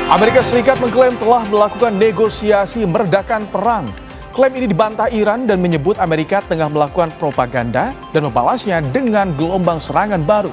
Amerika Serikat mengklaim telah melakukan negosiasi meredakan perang. Klaim ini dibantah Iran dan menyebut Amerika tengah melakukan propaganda dan membalasnya dengan gelombang serangan baru.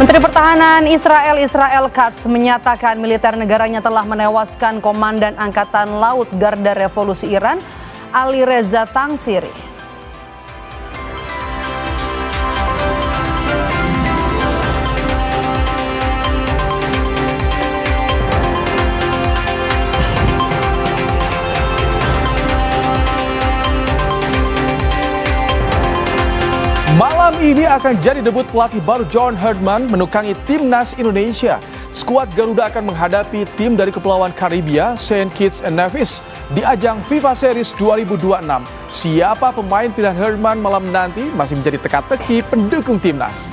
Menteri Pertahanan Israel Katz menyatakan militer negaranya telah menewaskan Komandan Angkatan Laut Garda Revolusi Iran, Ali Reza Tangsiri. Malam ini akan jadi debut pelatih baru John Herdman menukangi timnas Indonesia. Skuad Garuda akan menghadapi tim dari Kepulauan Karibia, Saint Kitts and Nevis di ajang FIFA Series 2026. Siapa pemain pilihan Herdman malam nanti masih menjadi teka-teki pendukung timnas.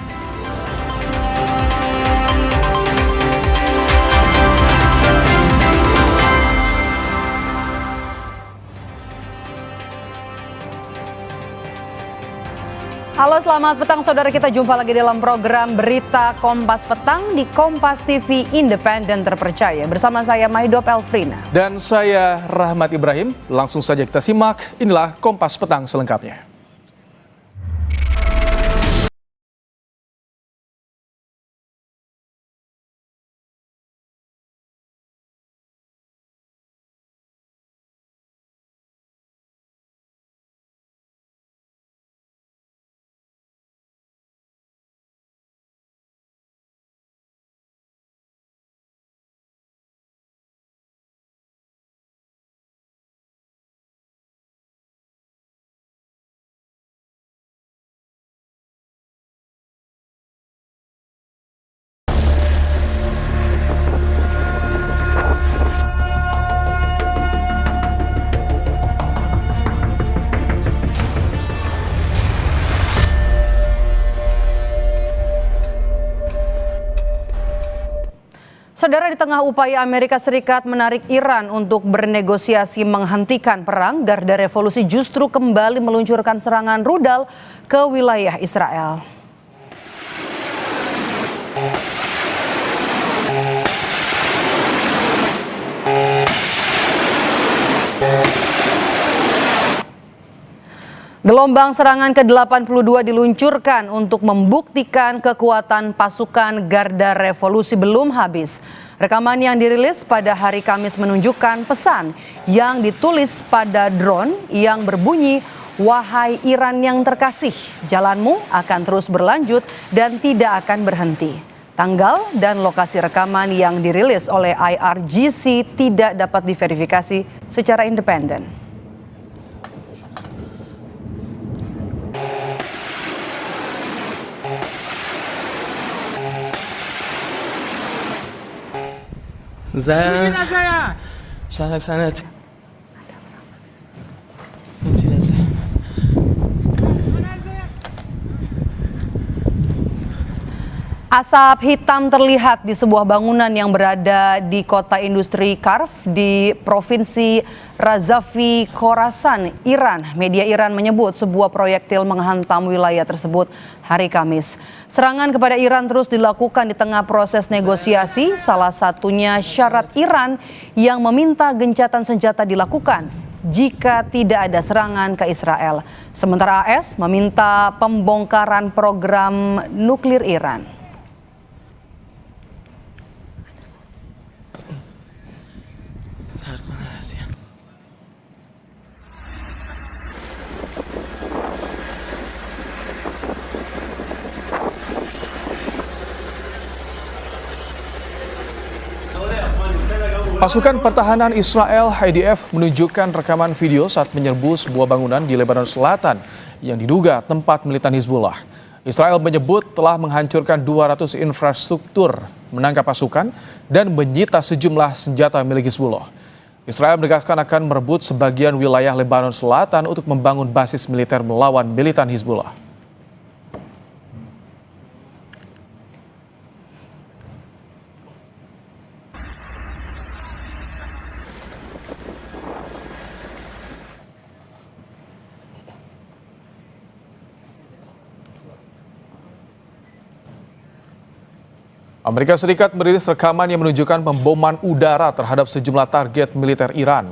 Halo, selamat petang saudara, kita jumpa lagi dalam program Berita Kompas Petang di Kompas TV Independen Terpercaya. Bersama saya Maidop Elfrina. Dan saya Rahmat Ibrahim. Langsung saja kita simak, inilah Kompas Petang selengkapnya. Saudara, di tengah upaya Amerika Serikat menarik Iran untuk bernegosiasi menghentikan perang, Garda Revolusi justru kembali meluncurkan serangan rudal ke wilayah Israel. Gelombang serangan ke-82 diluncurkan untuk membuktikan kekuatan pasukan Garda Revolusi belum habis. Rekaman yang dirilis pada hari Kamis menunjukkan pesan yang ditulis pada drone yang berbunyi, "Wahai Iran yang terkasih, jalanmu akan terus berlanjut dan tidak akan berhenti." Tanggal dan lokasi rekaman yang dirilis oleh IRGC tidak dapat diverifikasi secara independen. زن شانك سنة Asap hitam terlihat di sebuah bangunan yang berada di kota industri Karf di Provinsi Razavi, Khorasan, Iran. Media Iran menyebut sebuah proyektil menghantam wilayah tersebut hari Kamis. Serangan kepada Iran terus dilakukan di tengah proses negosiasi, salah satunya syarat Iran yang meminta gencatan senjata dilakukan jika tidak ada serangan ke Israel. Sementara AS meminta pembongkaran program nuklir Iran. Pasukan Pertahanan Israel IDF menunjukkan rekaman video saat menyerbu sebuah bangunan di Lebanon Selatan yang diduga tempat militan Hizbullah. Israel menyebut telah menghancurkan 200 infrastruktur, menangkap pasukan, dan menyita sejumlah senjata milik Hizbullah. Israel menegaskan akan merebut sebagian wilayah Lebanon Selatan untuk membangun basis militer melawan militan Hizbullah. Amerika Serikat merilis rekaman yang menunjukkan pemboman udara terhadap sejumlah target militer Iran.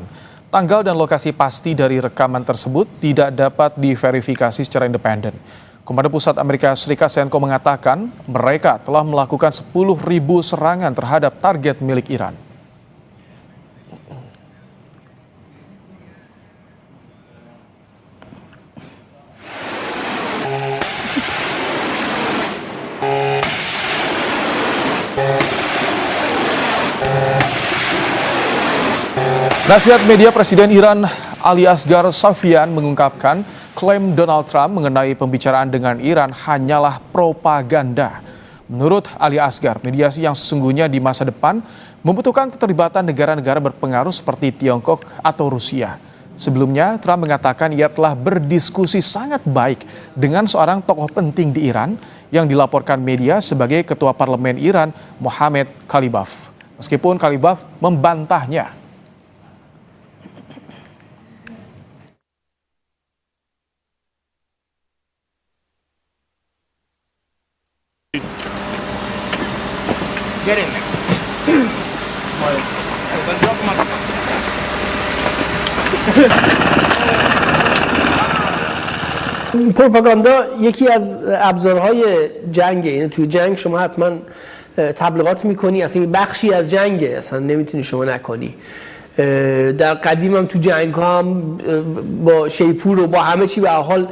Tanggal dan lokasi pasti dari rekaman tersebut tidak dapat diverifikasi secara independen. Komando Pusat Amerika Serikat CENTCOM mengatakan mereka telah melakukan 10.000 serangan terhadap target milik Iran. Nasihat media Presiden Iran Ali Asghar Safian mengungkapkan klaim Donald Trump mengenai pembicaraan dengan Iran hanyalah propaganda. Menurut Ali Asghar, mediasi yang sesungguhnya di masa depan membutuhkan keterlibatan negara-negara berpengaruh seperti Tiongkok atau Rusia. Sebelumnya, Trump mengatakan ia telah berdiskusi sangat baik dengan seorang tokoh penting di Iran yang dilaporkan media sebagai Ketua Parlemen Iran, Mohammad Khalibaf. Meskipun Khalibaf membantahnya. Get in there. پروپاگاندا یکی از ابزارهای جنگه. یعنی توی جنگ شما حتما تبلیغات میکنی، اصلا بخشی از جنگه، اصلا نمیتونی شما نکنی. در قدیم هم تو جنگ ها هم با شیپور و با همه چی به حال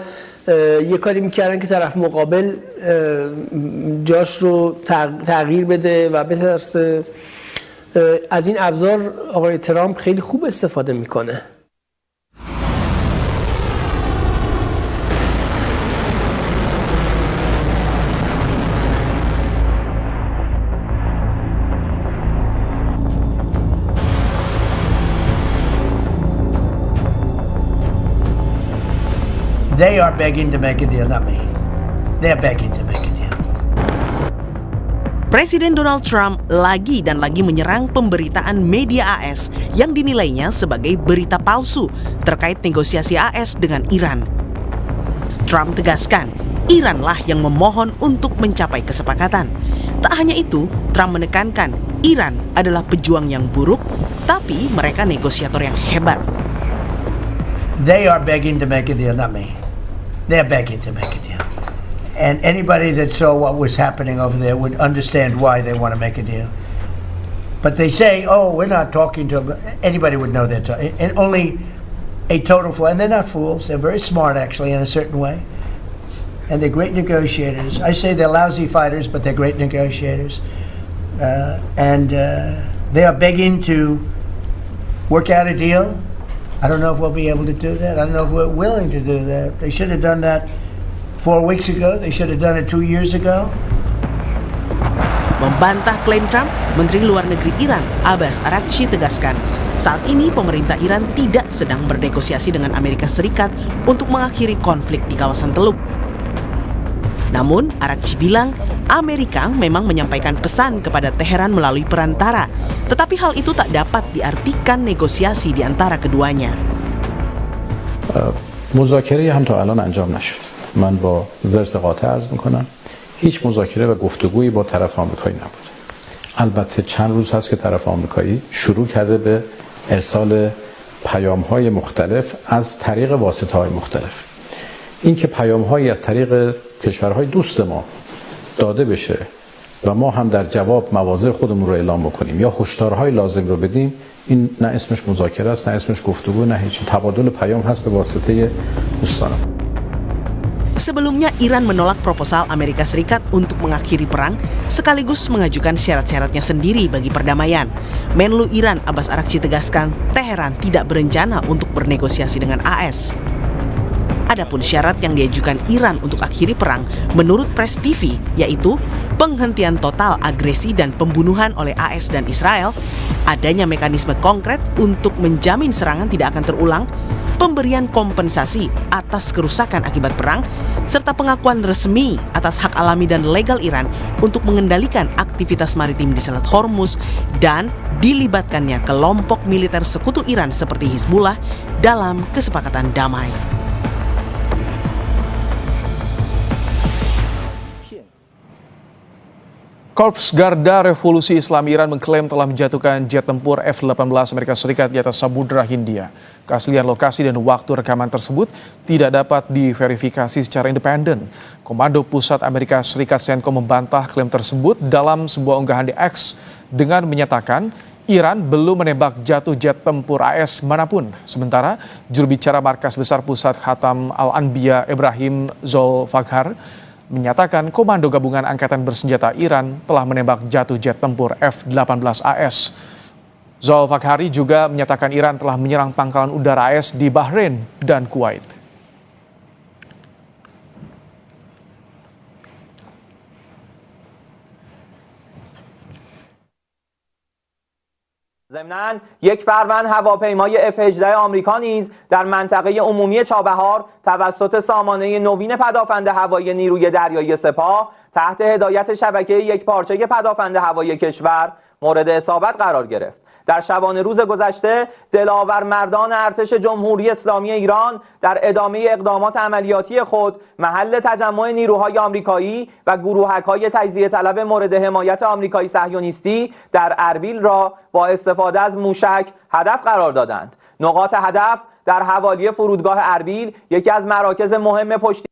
یه کاری میکردن که طرف مقابل جاش رو تغییر بده و بترسه. از این ابزار آقای ترامپ خیلی خوب استفاده میکنه. They are begging to make a deal, not me. They're begging to make a deal. Presiden Donald Trump lagi dan lagi menyerang pemberitaan media AS yang dinilainya sebagai berita palsu terkait negosiasi AS dengan Iran. Trump tegaskan, Iranlah yang memohon untuk mencapai kesepakatan. Tak hanya itu, Trump menekankan Iran adalah pejuang yang buruk, tapi mereka negosiator yang hebat. They are begging to make a deal, not me. They're begging to make a deal. And anybody that saw what was happening over there would understand why they want to make a deal. But they say, oh, we're not talking to them. Anybody would know that. And only a total fool. And they're not fools. They're very smart, actually, in a certain way. And they're great negotiators. I say they're lousy fighters, but they're great negotiators. They are begging to work out a deal. I don't know if we'll be able to do that. I don't know if we're willing to do that. They should have done that 4 weeks ago. They should have done it 2 years ago. Membantah klaim Trump, Menteri Luar Negeri Iran Abbas Araghchi tegaskan, saat ini pemerintah Iran tidak sedang bernegosiasi dengan Amerika Serikat untuk mengakhiri konflik di kawasan Teluk. Namun, Araghchi bilang Amerika memang menyampaikan pesan kepada Teheran melalui perantara, tetapi hal itu tak dapat diartikan negosiasi di antara keduanya. مذاکره هم تا الان انجام نشد. من با ضرس قاطع عرض میکنم هیچ مذاکره و گفتگویی با طرف آمریکایی نبود. البته چند روز هست که طرف آمریکایی شروع کرده به ارسال پیام‌های مختلف از طریق واسطه‌های مختلف. این که پیام‌هایی از طریق کشورهای دوست ما داده بشه و ما هم در جواب مواضع خودمون رو اعلام بکنیم یا هشدارهای لازم رو بدیم، این نه اسمش مذاکره است، نه اسمش گفتگو، نه هیچ. تبادل پیام هست به واسطه دوستانم. Sebelumnya Iran menolak proposal Amerika Serikat untuk mengakhiri perang sekaligus mengajukan syarat-syaratnya sendiri bagi perdamaian. Menlu Iran Abbas Araghchi tegaskan Teheran tidak berencana untuk bernegosiasi dengan AS. Adapun syarat yang diajukan Iran untuk akhiri perang menurut Press TV yaitu penghentian total agresi dan pembunuhan oleh AS dan Israel, adanya mekanisme konkret untuk menjamin serangan tidak akan terulang, pemberian kompensasi atas kerusakan akibat perang, serta pengakuan resmi atas hak alami dan legal Iran untuk mengendalikan aktivitas maritim di Selat Hormuz dan dilibatkannya kelompok militer sekutu Iran seperti Hizbullah dalam kesepakatan damai. Korps Garda Revolusi Islam Iran mengklaim telah menjatuhkan jet tempur F-18 Amerika Serikat di atas Samudra Hindia. Keaslian lokasi dan waktu rekaman tersebut tidak dapat diverifikasi secara independen. Komando Pusat Amerika Serikat CENTCOM membantah klaim tersebut dalam sebuah unggahan di X dengan menyatakan Iran belum menembak jatuh jet tempur AS manapun. Sementara juru bicara Markas Besar Pusat Khatam Al-Anbiya Ibrahim Zolfaghar menyatakan Komando Gabungan Angkatan Bersenjata Iran telah menembak jatuh jet tempur F-18 AS. Zolfaghari juga menyatakan Iran telah menyerang pangkalan udara AS di Bahrain dan Kuwait. ضمناً یک فروند هواپیمای F-18 آمریکا نیز در منطقه عمومی چابهار توسط سامانه نوین پدافند هوایی نیروی دریایی سپاه تحت هدایت شبکه یکپارچه پدافند هوایی کشور مورد اصابت قرار گرفت. در شبانه روز گذشته دلاور مردان ارتش جمهوری اسلامی ایران در ادامه اقدامات عملیاتی خود محل تجمع نیروهای آمریکایی و گروهک‌های تجزیه طلب مورد حمایت آمریکایی صهیونیستی در اربیل را با استفاده از موشک هدف قرار دادند. نقاط هدف در حوالی فرودگاه اربیل یکی از مراکز مهم پشتی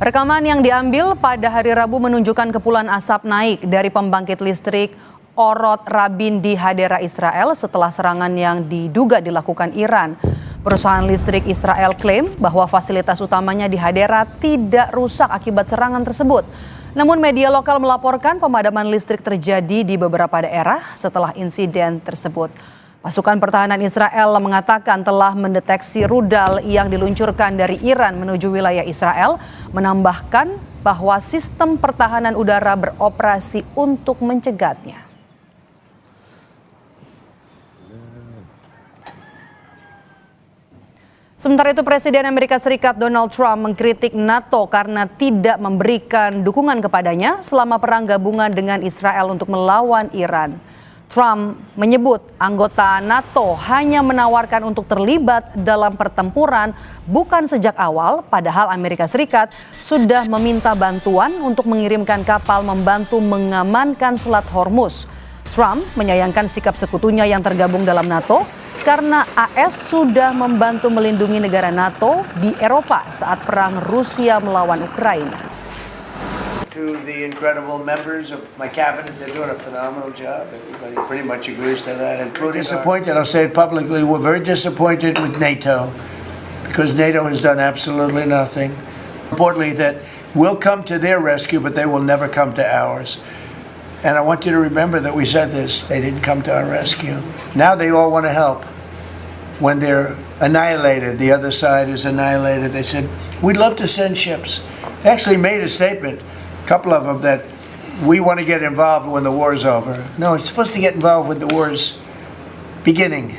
Rekaman yang diambil pada hari Rabu menunjukkan kepulan asap naik dari pembangkit listrik Orot Rabin di Hadera Israel setelah serangan yang diduga dilakukan Iran. Perusahaan listrik Israel klaim bahwa fasilitas utamanya di Hadera tidak rusak akibat serangan tersebut. Namun media lokal melaporkan pemadaman listrik terjadi di beberapa daerah setelah insiden tersebut. Pasukan pertahanan Israel mengatakan telah mendeteksi rudal yang diluncurkan dari Iran menuju wilayah Israel, menambahkan bahwa sistem pertahanan udara beroperasi untuk mencegatnya. Sementara itu Presiden Amerika Serikat Donald Trump mengkritik NATO karena tidak memberikan dukungan kepadanya selama perang gabungan dengan Israel untuk melawan Iran. Trump menyebut anggota NATO hanya menawarkan untuk terlibat dalam pertempuran bukan sejak awal, padahal Amerika Serikat sudah meminta bantuan untuk mengirimkan kapal membantu mengamankan Selat Hormuz. Trump menyayangkan sikap sekutunya yang tergabung dalam NATO karena AS sudah membantu melindungi negara NATO di Eropa saat perang Rusia melawan Ukraina. To the incredible members of my cabinet, they're doing a phenomenal job. Everybody pretty much agrees to that, including disappointed. I'll say it publicly. We're very disappointed with NATO because NATO has done absolutely nothing. Importantly, that we'll come to their rescue, but they will never come to ours. And I want you to remember that we said this. They didn't come to our rescue. Now they all want to help. When they're annihilated, the other side is annihilated. They said, we'd love to send ships. They actually made a statement. Couple of them that we want to get involved when the war is over. No, it's supposed to get involved when the war is beginning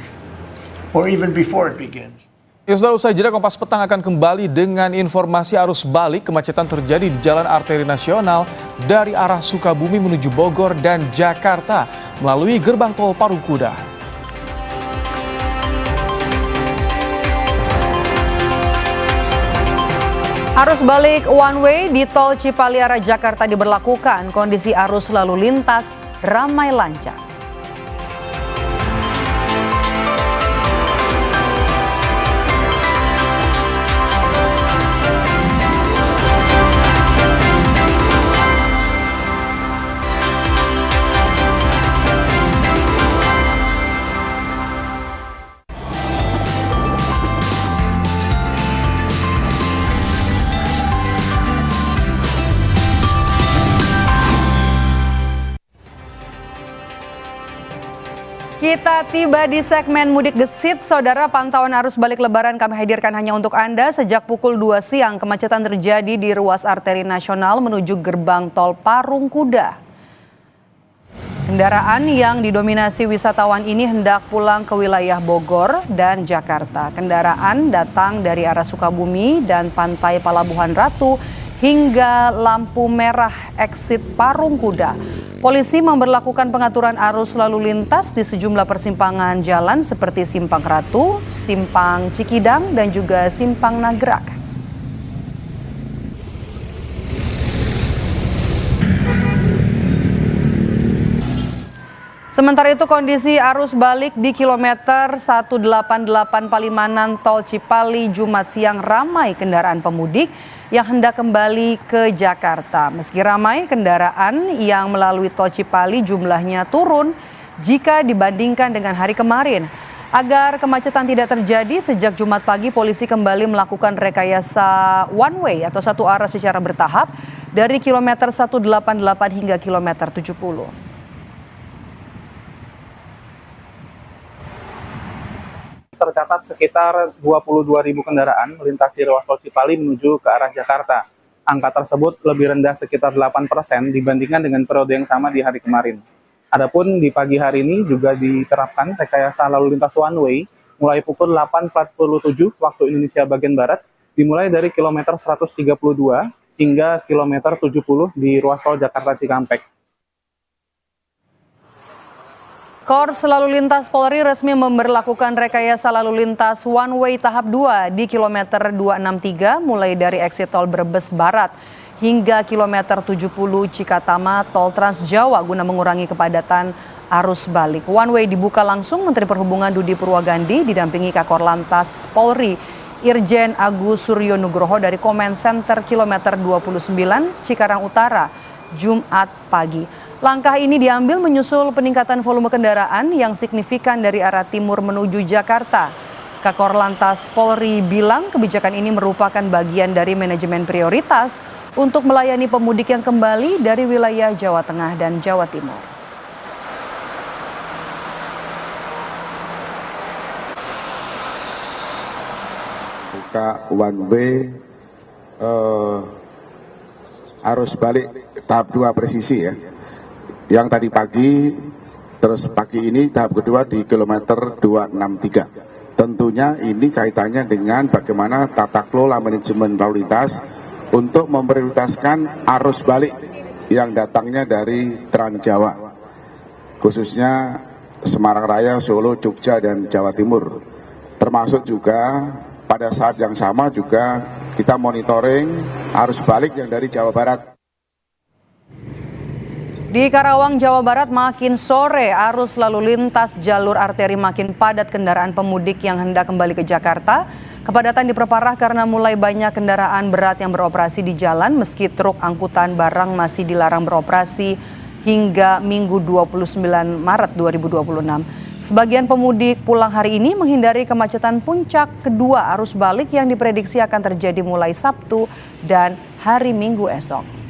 or even before it begins. Ya, saudara, usai jeda Kompas Petang akan kembali dengan informasi arus balik. Kemacetan terjadi di Jalan Arteri Nasional dari arah Sukabumi menuju Bogor dan Jakarta melalui gerbang tol Parungkuda. Arus balik one way di tol Cipaliara Jakarta diberlakukan. Kondisi arus lalu lintas ramai lancar. Kita tiba di segmen Mudik Gesit. Saudara, pantauan arus balik lebaran kami hadirkan hanya untuk Anda. Sejak pukul 2 siang, kemacetan terjadi di ruas arteri nasional menuju gerbang tol Parung Kuda. Kendaraan yang didominasi wisatawan ini hendak pulang ke wilayah Bogor dan Jakarta. Kendaraan datang dari arah Sukabumi dan Pantai Palabuhan Ratu hingga lampu merah exit Parung Kuda. Polisi memberlakukan pengaturan arus lalu lintas di sejumlah persimpangan jalan seperti Simpang Ratu, Simpang Cikidang, dan juga Simpang Nagrak. Sementara itu kondisi arus balik di kilometer 188 Palimanan Tol Cipali Jumat siang ramai kendaraan pemudik yang hendak kembali ke Jakarta. Meski ramai, kendaraan yang melalui Tol Cipali jumlahnya turun jika dibandingkan dengan hari kemarin. Agar kemacetan tidak terjadi, sejak Jumat pagi polisi kembali melakukan rekayasa one way atau satu arah secara bertahap dari kilometer 188 hingga kilometer 70. Tercatat sekitar 22.000 kendaraan melintasi ruas tol Cipali menuju ke arah Jakarta. Angka tersebut lebih rendah sekitar 8% dibandingkan dengan periode yang sama di hari kemarin. Adapun di pagi hari ini juga diterapkan rekayasa lalu lintas one way mulai pukul 8.47 waktu Indonesia bagian Barat, dimulai dari kilometer 132 hingga kilometer 70 di ruas tol Jakarta Cikampek. Korps Lalu Lintas Polri resmi memberlakukan rekayasa lalu lintas one way tahap 2 di kilometer 263 mulai dari exit tol Brebes Barat hingga kilometer 70 Cikatama tol Trans Jawa guna mengurangi kepadatan arus balik. One way dibuka langsung Menteri Perhubungan Dudi Purwagandi didampingi Kakor Lantas Polri Irjen Agus Suryo Nugroho dari Command Center kilometer 29 Cikarang Utara Jumat pagi. Langkah ini diambil menyusul peningkatan volume kendaraan yang signifikan dari arah timur menuju Jakarta. Kakor Lantas Polri bilang kebijakan ini merupakan bagian dari manajemen prioritas untuk melayani pemudik yang kembali dari wilayah Jawa Tengah dan Jawa Timur. Buka one way arus balik tahap 2 presisi ya. Yang tadi pagi, terus pagi ini tahap kedua di kilometer 263. Tentunya ini kaitannya dengan bagaimana tata kelola manajemen lalu lintas untuk memprioritaskan arus balik yang datangnya dari Trans Jawa, khususnya Semarang Raya, Solo, Jogja, dan Jawa Timur. Termasuk juga pada saat yang sama juga kita monitoring arus balik yang dari Jawa Barat. Di Karawang, Jawa Barat, makin sore arus lalu lintas jalur arteri makin padat kendaraan pemudik yang hendak kembali ke Jakarta. Kepadatan diperparah karena mulai banyak kendaraan berat yang beroperasi di jalan meski truk angkutan barang masih dilarang beroperasi hingga Minggu 29 Maret 2026. Sebagian pemudik pulang hari ini menghindari kemacetan puncak kedua arus balik yang diprediksi akan terjadi mulai Sabtu dan hari Minggu esok.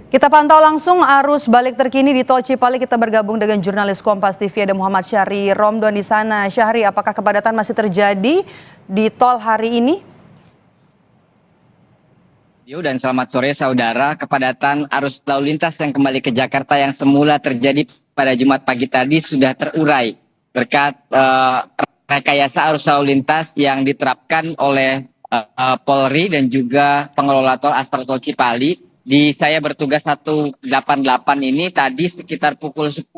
Kita pantau langsung arus balik terkini di Tol Cipali. Kita bergabung dengan jurnalis Kompas TV ada Muhammad Syahri Romdon di sana. Syahri, apakah kepadatan masih terjadi di tol hari ini? Dan selamat sore saudara, kepadatan arus lalu lintas yang kembali ke Jakarta yang semula terjadi pada Jumat pagi tadi sudah terurai berkat rekayasa arus lalu lintas yang diterapkan oleh Polri dan juga pengelola tol Aspal Tol Cipali. Di saya bertugas 188 ini tadi sekitar pukul 10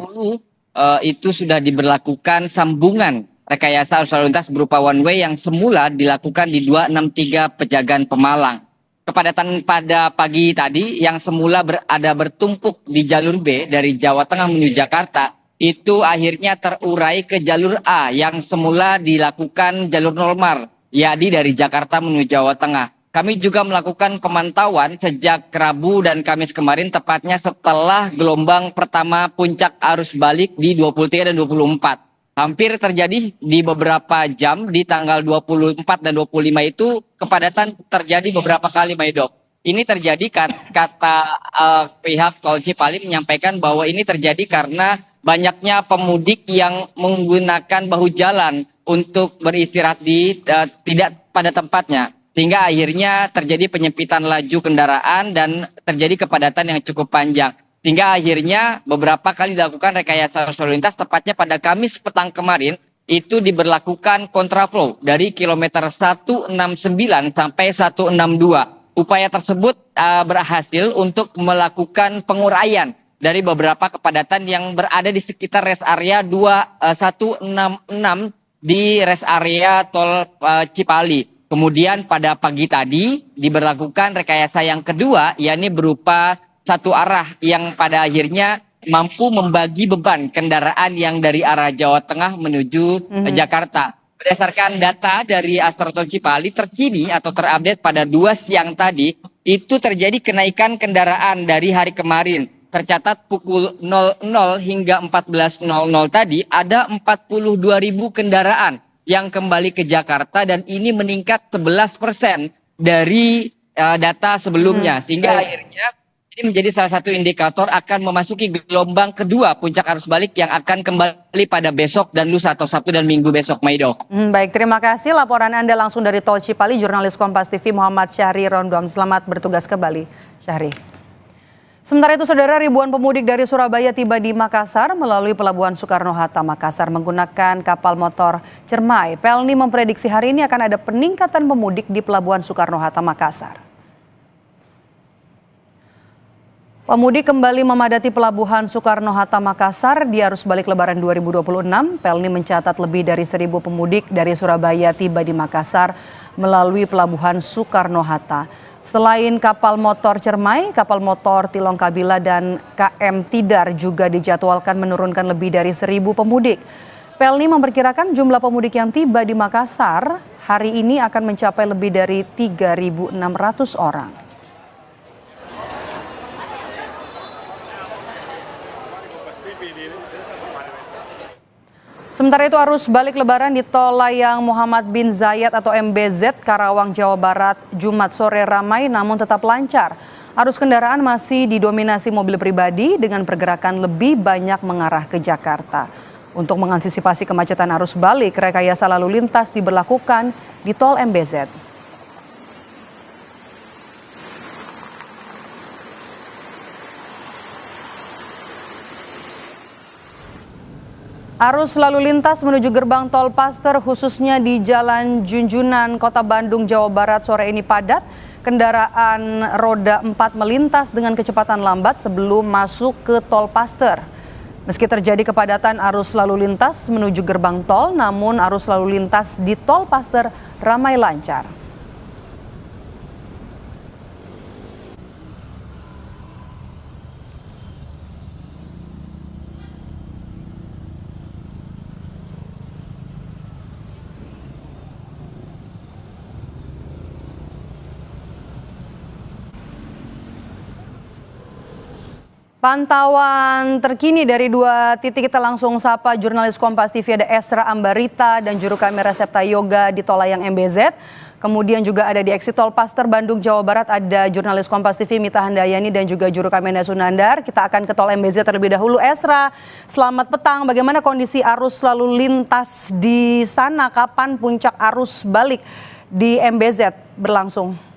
itu sudah diberlakukan sambungan rekayasa arus lalu lintas berupa one way yang semula dilakukan di 263 Pejagan Pemalang. Kepadatan pada pagi tadi yang semula ada bertumpuk di jalur B dari Jawa Tengah menuju Jakarta itu akhirnya terurai ke jalur A yang semula dilakukan jalur normal, yakni dari Jakarta menuju Jawa Tengah. kami juga melakukan pemantauan sejak Rabu dan Kamis kemarin, tepatnya setelah gelombang pertama puncak arus balik di 23 dan 24. Hampir terjadi di beberapa jam di tanggal 24 dan 25 itu kepadatan terjadi beberapa kali, Maido. Ini terjadi kata pihak Tol Cipali menyampaikan bahwa ini terjadi karena banyaknya pemudik yang menggunakan bahu jalan untuk beristirahat tidak pada tempatnya. Sehingga akhirnya terjadi penyempitan laju kendaraan dan terjadi kepadatan yang cukup panjang. Sehingga akhirnya beberapa kali dilakukan rekayasa arus lalu lintas, tepatnya pada Kamis petang kemarin, itu diberlakukan kontraflow dari kilometer 169 sampai 162. Upaya tersebut berhasil untuk melakukan penguraian dari beberapa kepadatan yang berada di sekitar rest area 2166 di rest area Tol Cipali. Kemudian pada pagi tadi diberlakukan rekayasa yang kedua, yakni berupa satu arah yang pada akhirnya mampu membagi beban kendaraan yang dari arah Jawa Tengah menuju Jakarta. Berdasarkan data dari Astro Tol Cipali terkini atau terupdate pada 2 siang tadi, itu terjadi kenaikan kendaraan dari hari kemarin. Tercatat pukul 00 hingga 14.00 tadi ada 42.000 kendaraan yang kembali ke Jakarta, dan ini meningkat 11% dari data sebelumnya. Sehingga akhirnya ini menjadi salah satu indikator akan memasuki gelombang kedua puncak arus balik yang akan kembali pada besok dan lusa atau Sabtu dan Minggu besok, Maido. Baik, terima kasih laporan Anda langsung dari Tol Cipali, jurnalis Kompas TV Muhammad Syahri Rondom. Selamat bertugas kembali, Syahri. Sementara itu, saudara, ribuan pemudik dari Surabaya tiba di Makassar melalui Pelabuhan Soekarno-Hatta Makassar menggunakan kapal motor Cermai. Pelni memprediksi hari ini akan ada peningkatan pemudik di Pelabuhan Soekarno-Hatta Makassar. Pemudik kembali memadati Pelabuhan Soekarno-Hatta Makassar di arus balik Lebaran 2026. Pelni mencatat lebih dari 1.000 pemudik dari Surabaya tiba di Makassar melalui Pelabuhan Soekarno-Hatta. Selain kapal motor Cermai, kapal motor Tilong Kabila dan KM Tidar juga dijadwalkan menurunkan lebih dari 1.000 pemudik. Pelni memperkirakan jumlah pemudik yang tiba di Makassar hari ini akan mencapai lebih dari 3.600 orang. Sementara itu, arus balik Lebaran di Tol Layang Muhammad bin Zayed atau MBZ Karawang, Jawa Barat Jumat sore ramai namun tetap lancar. Arus kendaraan masih didominasi mobil pribadi dengan pergerakan lebih banyak mengarah ke Jakarta. Untuk mengantisipasi kemacetan arus balik, rekayasa lalu lintas diberlakukan di Tol MBZ. Arus lalu lintas menuju gerbang Tol Paster khususnya di Jalan Junjunan, Kota Bandung, Jawa Barat sore ini padat. Kendaraan roda 4 melintas dengan kecepatan lambat sebelum masuk ke Tol Paster. Meski terjadi kepadatan arus lalu lintas menuju gerbang tol, namun arus lalu lintas di Tol Paster ramai lancar. Pantauan terkini dari 2 titik kita langsung sapa jurnalis Kompas TV, ada Esra Ambarita dan juru kamera Septa Yoga di Tol Layang MBZ. Kemudian juga ada di exit Tol Paster Bandung, Jawa Barat ada jurnalis Kompas TV Mita Handayani dan juga juru kamera Sunandar. Kita akan ke Tol MBZ terlebih dahulu. Esra, selamat petang. Bagaimana kondisi arus lalu lintas di sana? Kapan puncak arus balik di MBZ berlangsung?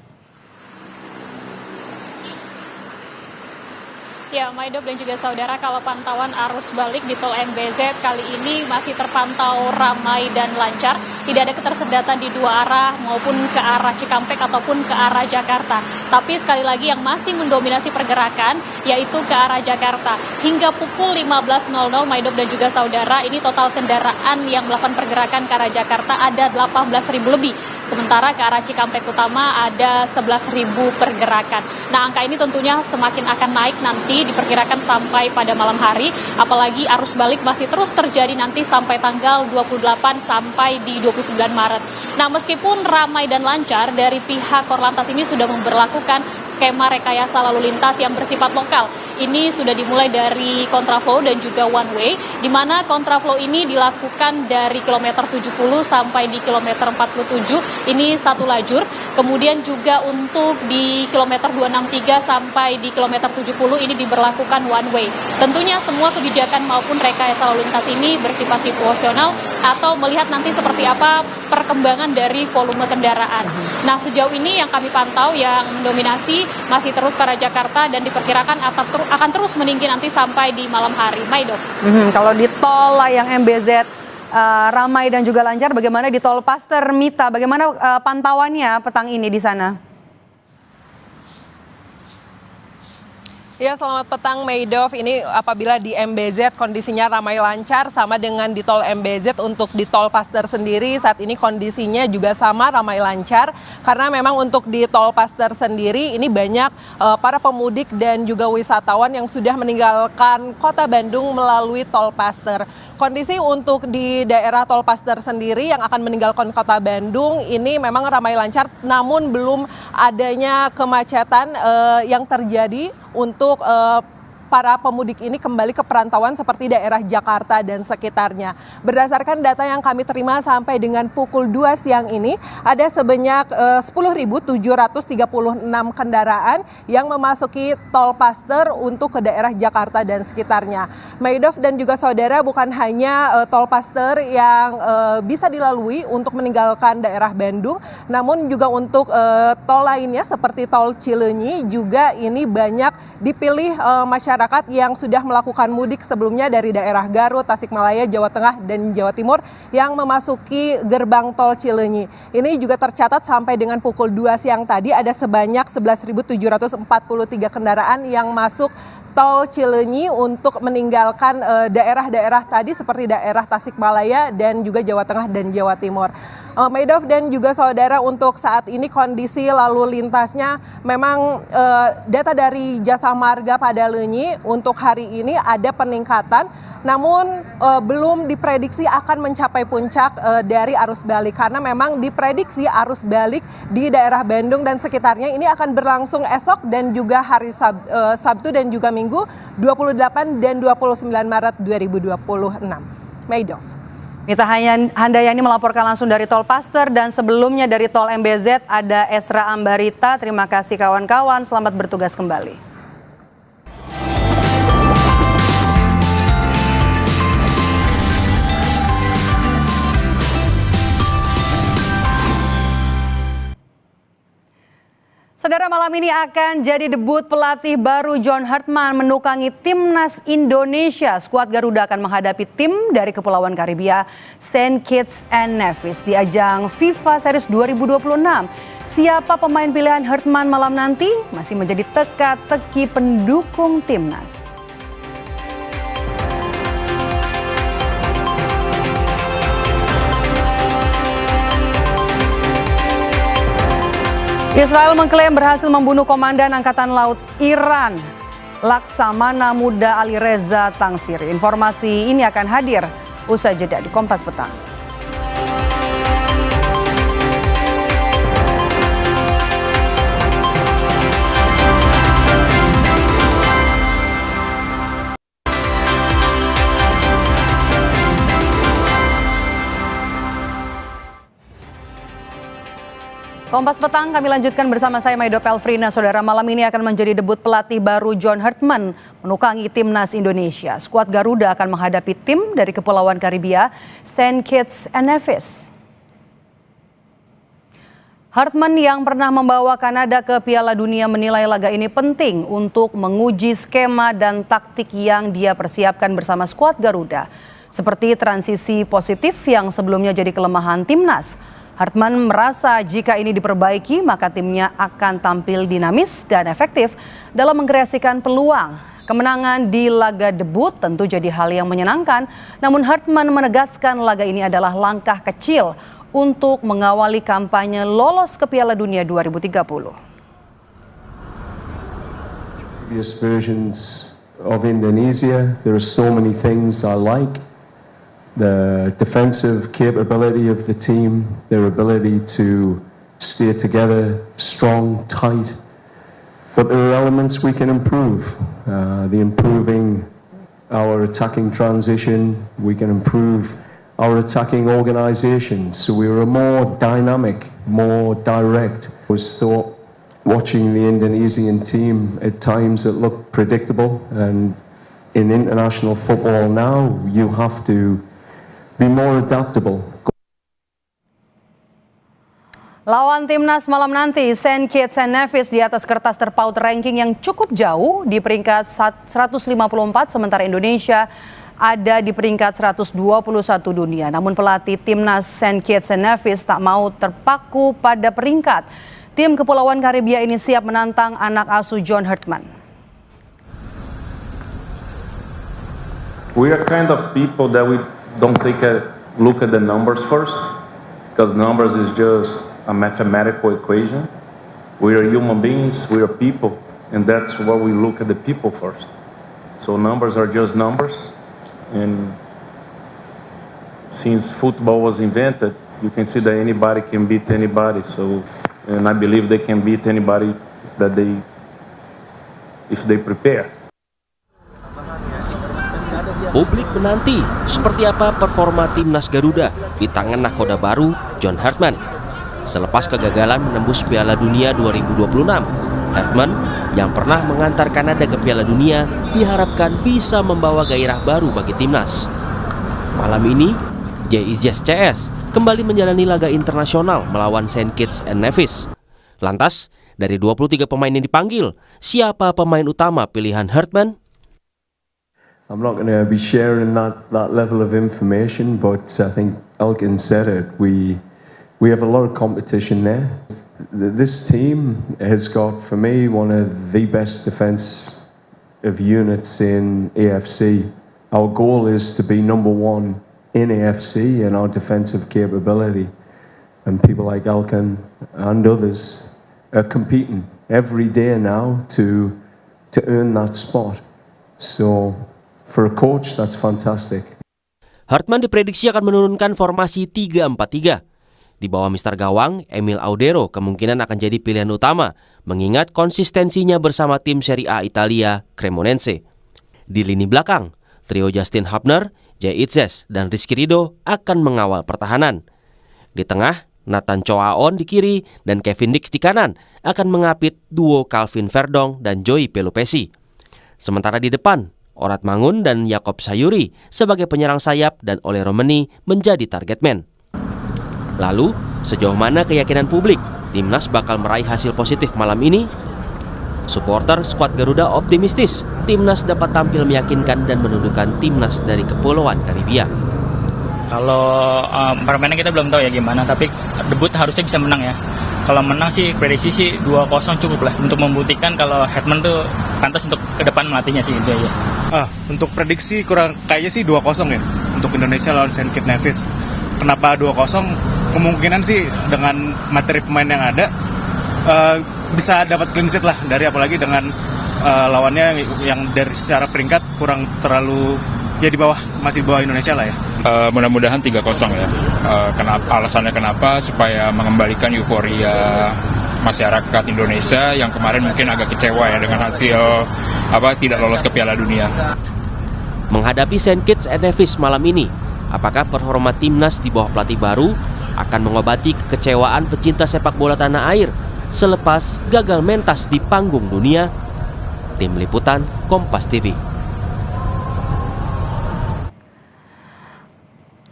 Ya, Maido dan juga saudara, kalau pantauan arus balik di Tol MBZ kali ini masih terpantau ramai dan lancar. Tidak ada ketersendatan di 2 arah maupun ke arah Cikampek ataupun ke arah Jakarta. Tapi sekali lagi yang masih mendominasi pergerakan yaitu ke arah Jakarta. Hingga pukul 15.00 Maido dan juga saudara, ini total kendaraan yang melakukan pergerakan ke arah Jakarta ada 18.000 lebih. Sementara ke arah Cikampek Utama ada 11.000 pergerakan. Nah, angka ini tentunya semakin akan naik nanti ini diperkirakan sampai pada malam hari, apalagi arus balik masih terus terjadi nanti sampai tanggal 28 sampai di 29 Maret. Nah, meskipun ramai dan lancar, dari pihak Korlantas ini sudah memberlakukan skema rekayasa lalu lintas yang bersifat lokal. Ini sudah dimulai dari kontraflow dan juga one way, di mana kontraflow ini dilakukan dari kilometer 70 sampai di kilometer 47, ini satu lajur. Kemudian juga untuk di kilometer 263 sampai di kilometer 70 ini diberlakukan one way. Tentunya semua kebijakan maupun rekayasa lalu lintas ini bersifat situasional atau melihat nanti seperti apa perkembangan dari volume kendaraan. Nah, sejauh ini yang kami pantau yang mendominasi masih terus ke arah Jakarta dan diperkirakan akan terus meninggi nanti sampai di malam hari. Maido. Kalau di tol layang MBZ ramai dan juga lancar, bagaimana di tol Paster Mita? Bagaimana pantauannya petang ini di sana? Ya, selamat petang Maidov. Ini apabila di MBZ kondisinya ramai lancar sama dengan di tol MBZ. Untuk di tol Paster sendiri saat ini kondisinya juga sama ramai lancar, karena memang untuk di tol Paster sendiri ini banyak para pemudik dan juga wisatawan yang sudah meninggalkan kota Bandung melalui tol Paster. Kondisi untuk di daerah tol Paster sendiri yang akan meninggalkan kota Bandung ini memang ramai lancar, namun belum adanya kemacetan yang terjadi untuk para pemudik ini kembali ke perantauan seperti daerah Jakarta dan sekitarnya. Berdasarkan data yang kami terima sampai dengan pukul 2 siang ini, ada sebanyak 10.736 kendaraan yang memasuki tol Paster untuk ke daerah Jakarta dan sekitarnya. Maidov dan juga saudara, bukan hanya tol Paster yang bisa dilalui untuk meninggalkan daerah Bandung, namun juga untuk tol lainnya seperti tol Cileunyi juga ini banyak dipilih masyarakat yang sudah melakukan mudik sebelumnya dari daerah Garut, Tasikmalaya, Jawa Tengah, dan Jawa Timur yang memasuki gerbang tol Cileunyi. Ini juga tercatat sampai dengan pukul 2 siang tadi ada sebanyak 11.743 kendaraan yang masuk tol Cileunyi untuk meninggalkan daerah-daerah tadi seperti daerah Tasikmalaya dan juga Jawa Tengah dan Jawa Timur. Maidov dan juga saudara, untuk saat ini kondisi lalu lintasnya memang data dari Jasa Marga pada Leunyi untuk hari ini ada peningkatan, namun belum diprediksi akan mencapai puncak dari arus balik, karena memang diprediksi arus balik di daerah Bandung dan sekitarnya ini akan berlangsung esok dan juga hari Sabtu dan juga Minggu 28 dan 29 Maret 2026. Maidov. Mita Handayani melaporkan langsung dari tol Paster, dan sebelumnya dari tol MBZ ada Esra Ambarita. Terima kasih kawan-kawan, selamat bertugas kembali. Saudara, malam ini akan jadi debut pelatih baru John Hartman menukangi timnas Indonesia. Skuad Garuda akan menghadapi tim dari Kepulauan Karibia, Saint Kitts and Nevis di ajang FIFA Series 2026. Siapa pemain pilihan Hartman malam nanti masih menjadi teka-teki pendukung timnas. Israel mengklaim berhasil membunuh Komandan Angkatan Laut Iran, Laksamana Muda Ali Reza Tangsiri. Informasi ini akan hadir usai jeda di Kompas Petang. Kompas Petang kami lanjutkan bersama saya Maido Pelfrina. Saudara, malam ini akan menjadi debut pelatih baru John Hartman menukangi timnas Indonesia. Skuad Garuda akan menghadapi tim dari Kepulauan Karibia, Saint Kitts and Nevis. Hartman yang pernah membawa Kanada ke Piala Dunia menilai laga ini penting untuk menguji skema dan taktik yang dia persiapkan bersama skuad Garuda. Seperti transisi positif yang sebelumnya jadi kelemahan timnas. Hartman merasa jika ini diperbaiki maka timnya akan tampil dinamis dan efektif dalam mengkreasikan peluang. Kemenangan di laga debut tentu jadi hal yang menyenangkan, namun Hartman menegaskan laga ini adalah langkah kecil untuk mengawali kampanye lolos ke Piala Dunia 2030. Previous versions of Indonesia. There are so many things I like. The defensive capability of the team, their ability to stay together, strong, tight. But there are elements we can improve. The improving our attacking transition, we can improve our attacking organisation. So we were more dynamic, more direct. I was thought watching the Indonesian team at times it looked predictable, and in international football now you have to be more adaptable. Lawan timnas malam nanti, St. Kitts and Nevis di atas kertas terpaut ranking yang cukup jauh di peringkat 154, sementara Indonesia ada di peringkat 121 dunia. Namun pelatih timnas St. Kitts and Nevis tak mau terpaku pada peringkat. Tim Kepulauan Karibia ini siap menantang anak asuh John Herdman. We are kind of people that we don't take a look at the numbers first, because numbers is just a mathematical equation. We are human beings, we are people, and that's what we look at the people first. So numbers are just numbers, and since football was invented, you can see that anybody can beat anybody. So, and I believe they can beat anybody that if they prepare. Publik menanti seperti apa performa timnas Garuda di tangan nahkoda baru John Herdman. Selepas kegagalan menembus Piala Dunia 2026, Herdman yang pernah mengantar Kanada ke Piala Dunia diharapkan bisa membawa gairah baru bagi timnas. Malam ini, JICS kembali menjalani laga internasional melawan St. Kitts and Nevis. Lantas, dari 23 pemain yang dipanggil, siapa pemain utama pilihan Herdman? I'm not going to be sharing that level of information, but I think Elkin said it. We have a lot of competition there. This team has got, for me, one of the best defense of units in AFC. Our goal is to be number one in AFC in our defensive capability. And people like Elkin and others are competing every day now to earn that spot. So for a coach, that's fantastic. Herdman diprediksi akan menurunkan formasi 3-4-3. Di bawah Mister Gawang, Emil Audero kemungkinan akan jadi pilihan utama, mengingat konsistensinya bersama tim Serie A Italia, Cremonense. Di lini belakang, trio Justin Hubner, Jay Itzes, dan Rizky Ridho akan mengawal pertahanan. Di tengah, Nathan Choaon di kiri dan Kevin Dix di kanan akan mengapit duo Calvin Verdong dan Joey Pelupesi. Sementara di depan, Orat Mangun dan Jakob Sayuri sebagai penyerang sayap dan Ole Romeni menjadi target man. Lalu, sejauh mana keyakinan publik timnas bakal meraih hasil positif malam ini? Supporter skuad Garuda optimistis timnas dapat tampil meyakinkan dan menundukkan timnas dari Kepulauan Karibia. Kalau permainan kita belum tahu ya gimana, tapi debut harusnya bisa menang ya. Kalau menang sih prediksi sih 2-0 cukup lah untuk membuktikan kalau Herdman tuh pantas untuk ke depan melatihnya sih itu aja. Untuk prediksi kurang kayaknya sih 2-0 ya untuk Indonesia lawan St. Kitts Nevis. Kenapa 2-0? Kemungkinan sih dengan materi pemain yang ada bisa dapat clean sheet lah, dari apalagi dengan lawannya yang dari secara peringkat kurang terlalu ya di bawah, masih di bawah Indonesia lah ya. Mudah-mudahan 3-0 ya. Alasannya kenapa? Supaya mengembalikan euforia masyarakat Indonesia yang kemarin mungkin agak kecewa ya dengan hasil tidak lolos ke Piala Dunia. Menghadapi St. Kitts and Nevis malam ini, apakah performa timnas di bawah pelatih baru akan mengobati kekecewaan pecinta sepak bola tanah air selepas gagal mentas di panggung dunia? Tim Liputan Kompas TV.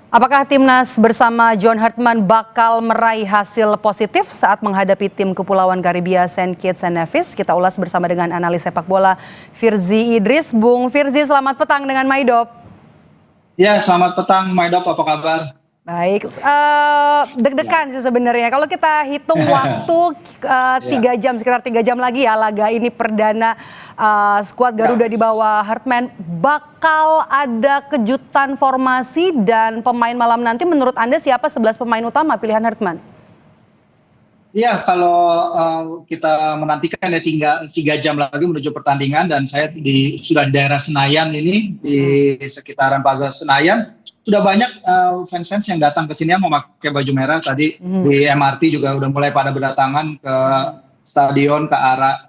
Apakah timnas bersama John Herdman bakal meraih hasil positif saat menghadapi tim Kepulauan Karibia St. Kitts and Nevis? Kita ulas bersama dengan analis sepak bola Firzi Idris. Bung Firzi, selamat petang dengan Maidop. Ya, selamat petang Maidop, apa kabar? Baik, deg-degan sih sebenarnya. Kalau kita hitung waktu 3 jam, sekitar 3 jam lagi ya laga ini perdana skuad Garuda di bawah Herdman. Bakal ada kejutan formasi dan pemain malam nanti menurut Anda siapa 11 pemain utama pilihan Herdman? Ya, kalau kita menantikan ya tinggal 3 jam lagi menuju pertandingan, dan saya sudah di daerah Senayan ini, di sekitaran Plaza Senayan, sudah banyak fans-fans yang datang ke sini yang memakai baju merah. Tadi di MRT juga udah mulai pada berdatangan ke stadion, ke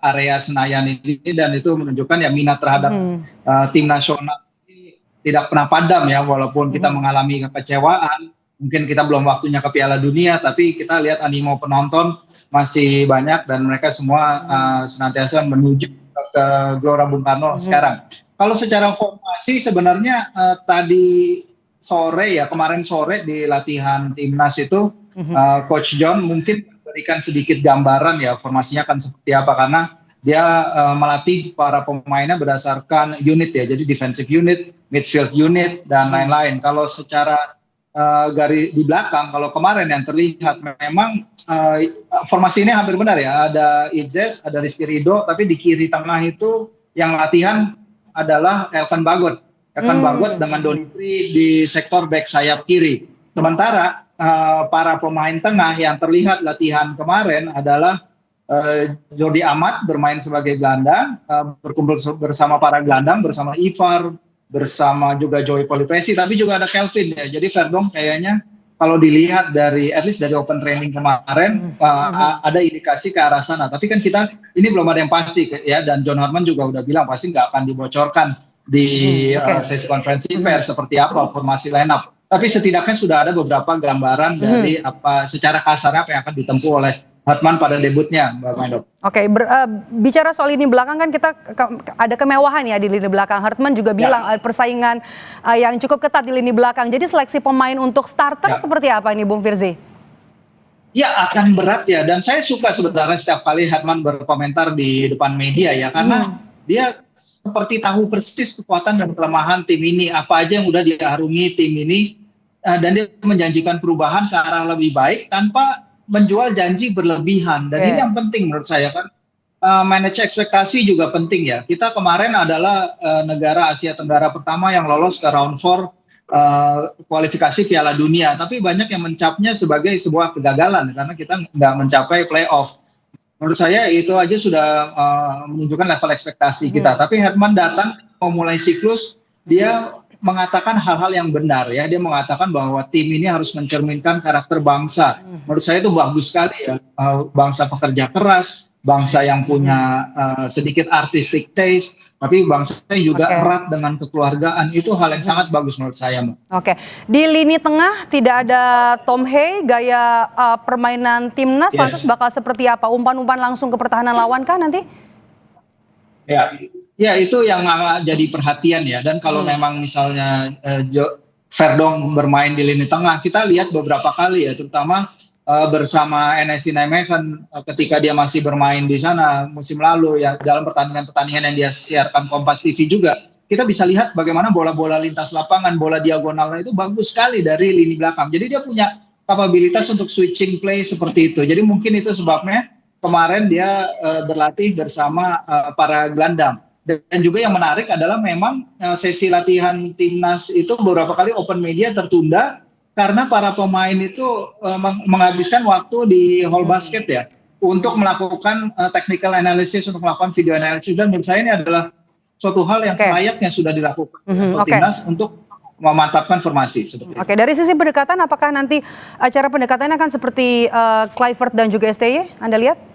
area Senayan ini, dan itu menunjukkan ya minat terhadap tim nasional ini tidak pernah padam ya, walaupun kita mengalami kekecewaan. Mungkin kita belum waktunya ke Piala Dunia, tapi kita lihat animo penonton masih banyak dan mereka semua senantiasa menuju ke Gelora Bung Karno sekarang. Kalau secara formasi sebenarnya tadi sore ya, kemarin sore di latihan timnas itu Coach John mungkin memberikan sedikit gambaran ya formasinya akan seperti apa, karena dia melatih para pemainnya berdasarkan unit ya, jadi defensive unit, midfield unit, dan lain-lain. Kalau secara garis di belakang, kalau kemarin yang terlihat memang formasi ini hampir benar ya, ada Idzes, ada Rizky Ridho, tapi di kiri tengah itu yang latihan adalah Elkan Bagot dengan Donitri di sektor back sayap kiri. Sementara para pemain tengah yang terlihat latihan kemarin adalah Jordi Amat bermain sebagai gelandang, berkumpul bersama para gelandang, bersama Ivar, bersama juga Joey Polipesi, tapi juga ada Kelvin ya. Jadi Verdong kayaknya kalau dilihat dari at least dari open training kemarin ada indikasi ke arah sana. Tapi kan kita ini belum ada yang pasti ya, dan John Herdman juga udah bilang pasti nggak akan dibocorkan di sesi konferensi pers seperti apa formasi line up. Tapi setidaknya sudah ada beberapa gambaran dari apa secara kasarnya apa yang akan ditempuh oleh Herdman pada debutnya, Mbak Maido. Oke, bicara soal lini belakang kan kita ada kemewahan ya di lini belakang. Herdman juga bilang persaingan yang cukup ketat di lini belakang. Jadi seleksi pemain untuk starter seperti apa ini, Bung Firzi? Ya, akan berat ya. Dan saya suka sebenarnya setiap kali Herdman berkomentar di depan media ya, karena dia seperti tahu persis kekuatan dan kelemahan tim ini, apa aja yang udah diarungi tim ini, dan dia menjanjikan perubahan ke arah lebih baik tanpa menjual janji berlebihan. Dan ini yang penting menurut saya kan, manage ekspektasi juga penting ya. Kita kemarin adalah negara Asia Tenggara pertama yang lolos ke round 4 kualifikasi Piala Dunia, tapi banyak yang mencapnya sebagai sebuah kegagalan karena kita nggak mencapai playoff. Menurut saya itu aja sudah menunjukkan level ekspektasi kita. Tapi Herdman datang memulai siklus, dia mengatakan hal-hal yang benar ya. Dia mengatakan bahwa tim ini harus mencerminkan karakter bangsa. Menurut saya itu bagus sekali ya. Bangsa pekerja keras, bangsa yang punya sedikit artistic taste, tapi bangsa yang juga erat dengan kekeluargaan. Itu hal yang sangat bagus menurut saya, Mbak. Oke, di lini tengah tidak ada Tom Hei, gaya permainan timnas lantas bakal seperti apa? Umpan-umpan langsung ke pertahanan lawan kah nanti? Ya itu yang jadi perhatian ya. Dan kalau memang misalnya Verdong bermain di lini tengah, kita lihat beberapa kali ya, terutama bersama NSC Nijmegen ketika dia masih bermain di sana musim lalu ya, dalam pertandingan-pertandingan yang dia siarkan Kompas TV juga, kita bisa lihat bagaimana bola-bola lintas lapangan, bola diagonalnya itu bagus sekali dari lini belakang. Jadi dia punya kapabilitas untuk switching play seperti itu. Jadi mungkin itu sebabnya kemarin dia berlatih bersama para gelandang. Dan juga yang menarik adalah memang sesi latihan timnas itu beberapa kali open media tertunda karena para pemain itu menghabiskan waktu di hall basket ya untuk melakukan technical analysis, untuk melakukan video analysis. Dan menurut saya ini adalah suatu hal yang selayaknya sudah dilakukan untuk timnas untuk memantapkan formasi. Oke, dari sisi pendekatan apakah nanti cara pendekatannya akan seperti Kluivert dan juga STY? Anda lihat?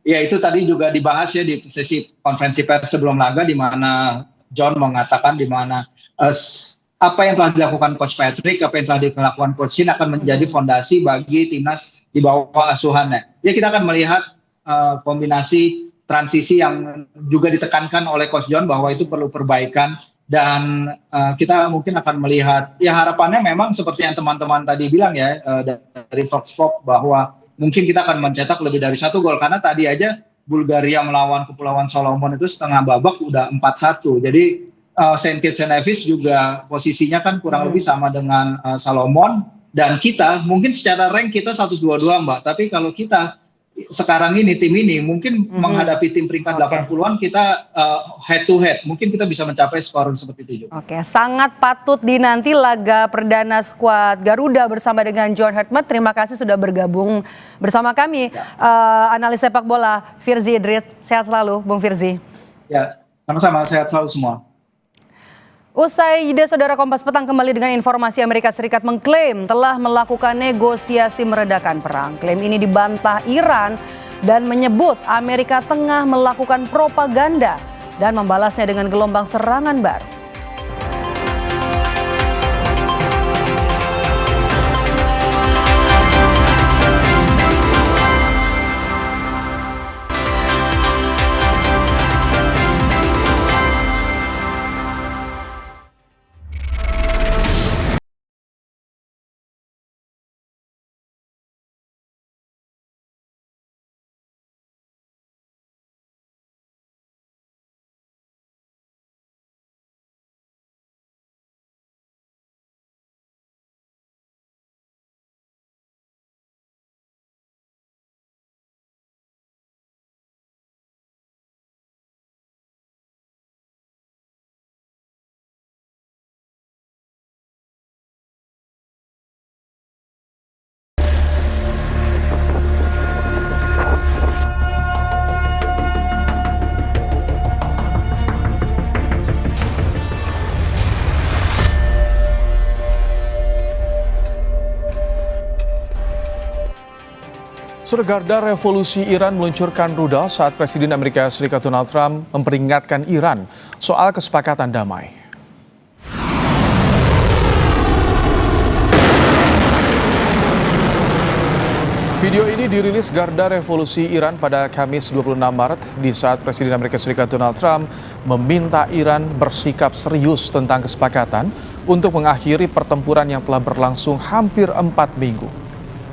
Ya itu tadi juga dibahas ya di sesi konferensi pers sebelum laga, di mana John mengatakan di mana apa yang telah dilakukan Coach Patrick, apa yang telah dilakukan Coach Shin akan menjadi fondasi bagi timnas di bawah asuhannya. Ya kita akan melihat kombinasi transisi yang juga ditekankan oleh Coach John bahwa itu perlu perbaikan, dan kita mungkin akan melihat ya harapannya memang seperti yang teman-teman tadi bilang ya dari Fox Pop, bahwa mungkin kita akan mencetak lebih dari 1 gol, karena tadi aja Bulgaria melawan Kepulauan Solomon itu setengah babak udah 4-1. Jadi Saint Kitts and Nevis juga posisinya kan kurang lebih sama dengan Solomon, dan kita mungkin secara rank kita 122 Mbak, tapi kalau kita sekarang ini tim ini mungkin menghadapi tim peringkat 80-an kita head to head, mungkin kita bisa mencapai skor seperti itu juga. Oke, sangat patut dinanti laga perdana skuad Garuda bersama dengan John Herdman. Terima kasih sudah bergabung bersama kami. Analis sepak bola Firzi Idris, sehat selalu Bung Firzi. Ya, sama-sama, sehat selalu semua. Usai jeda, saudara, Kompas Petang kembali dengan informasi Amerika Serikat mengklaim telah melakukan negosiasi meredakan perang. Klaim ini dibantah Iran dan menyebut Amerika tengah melakukan propaganda dan membalasnya dengan gelombang serangan baru. Garda revolusi Iran meluncurkan rudal saat Presiden Amerika Serikat Donald Trump memperingatkan Iran soal kesepakatan damai. Video ini dirilis Garda Revolusi Iran pada Kamis 26 Maret di saat Presiden Amerika Serikat Donald Trump meminta Iran bersikap serius tentang kesepakatan untuk mengakhiri pertempuran yang telah berlangsung hampir 4 minggu.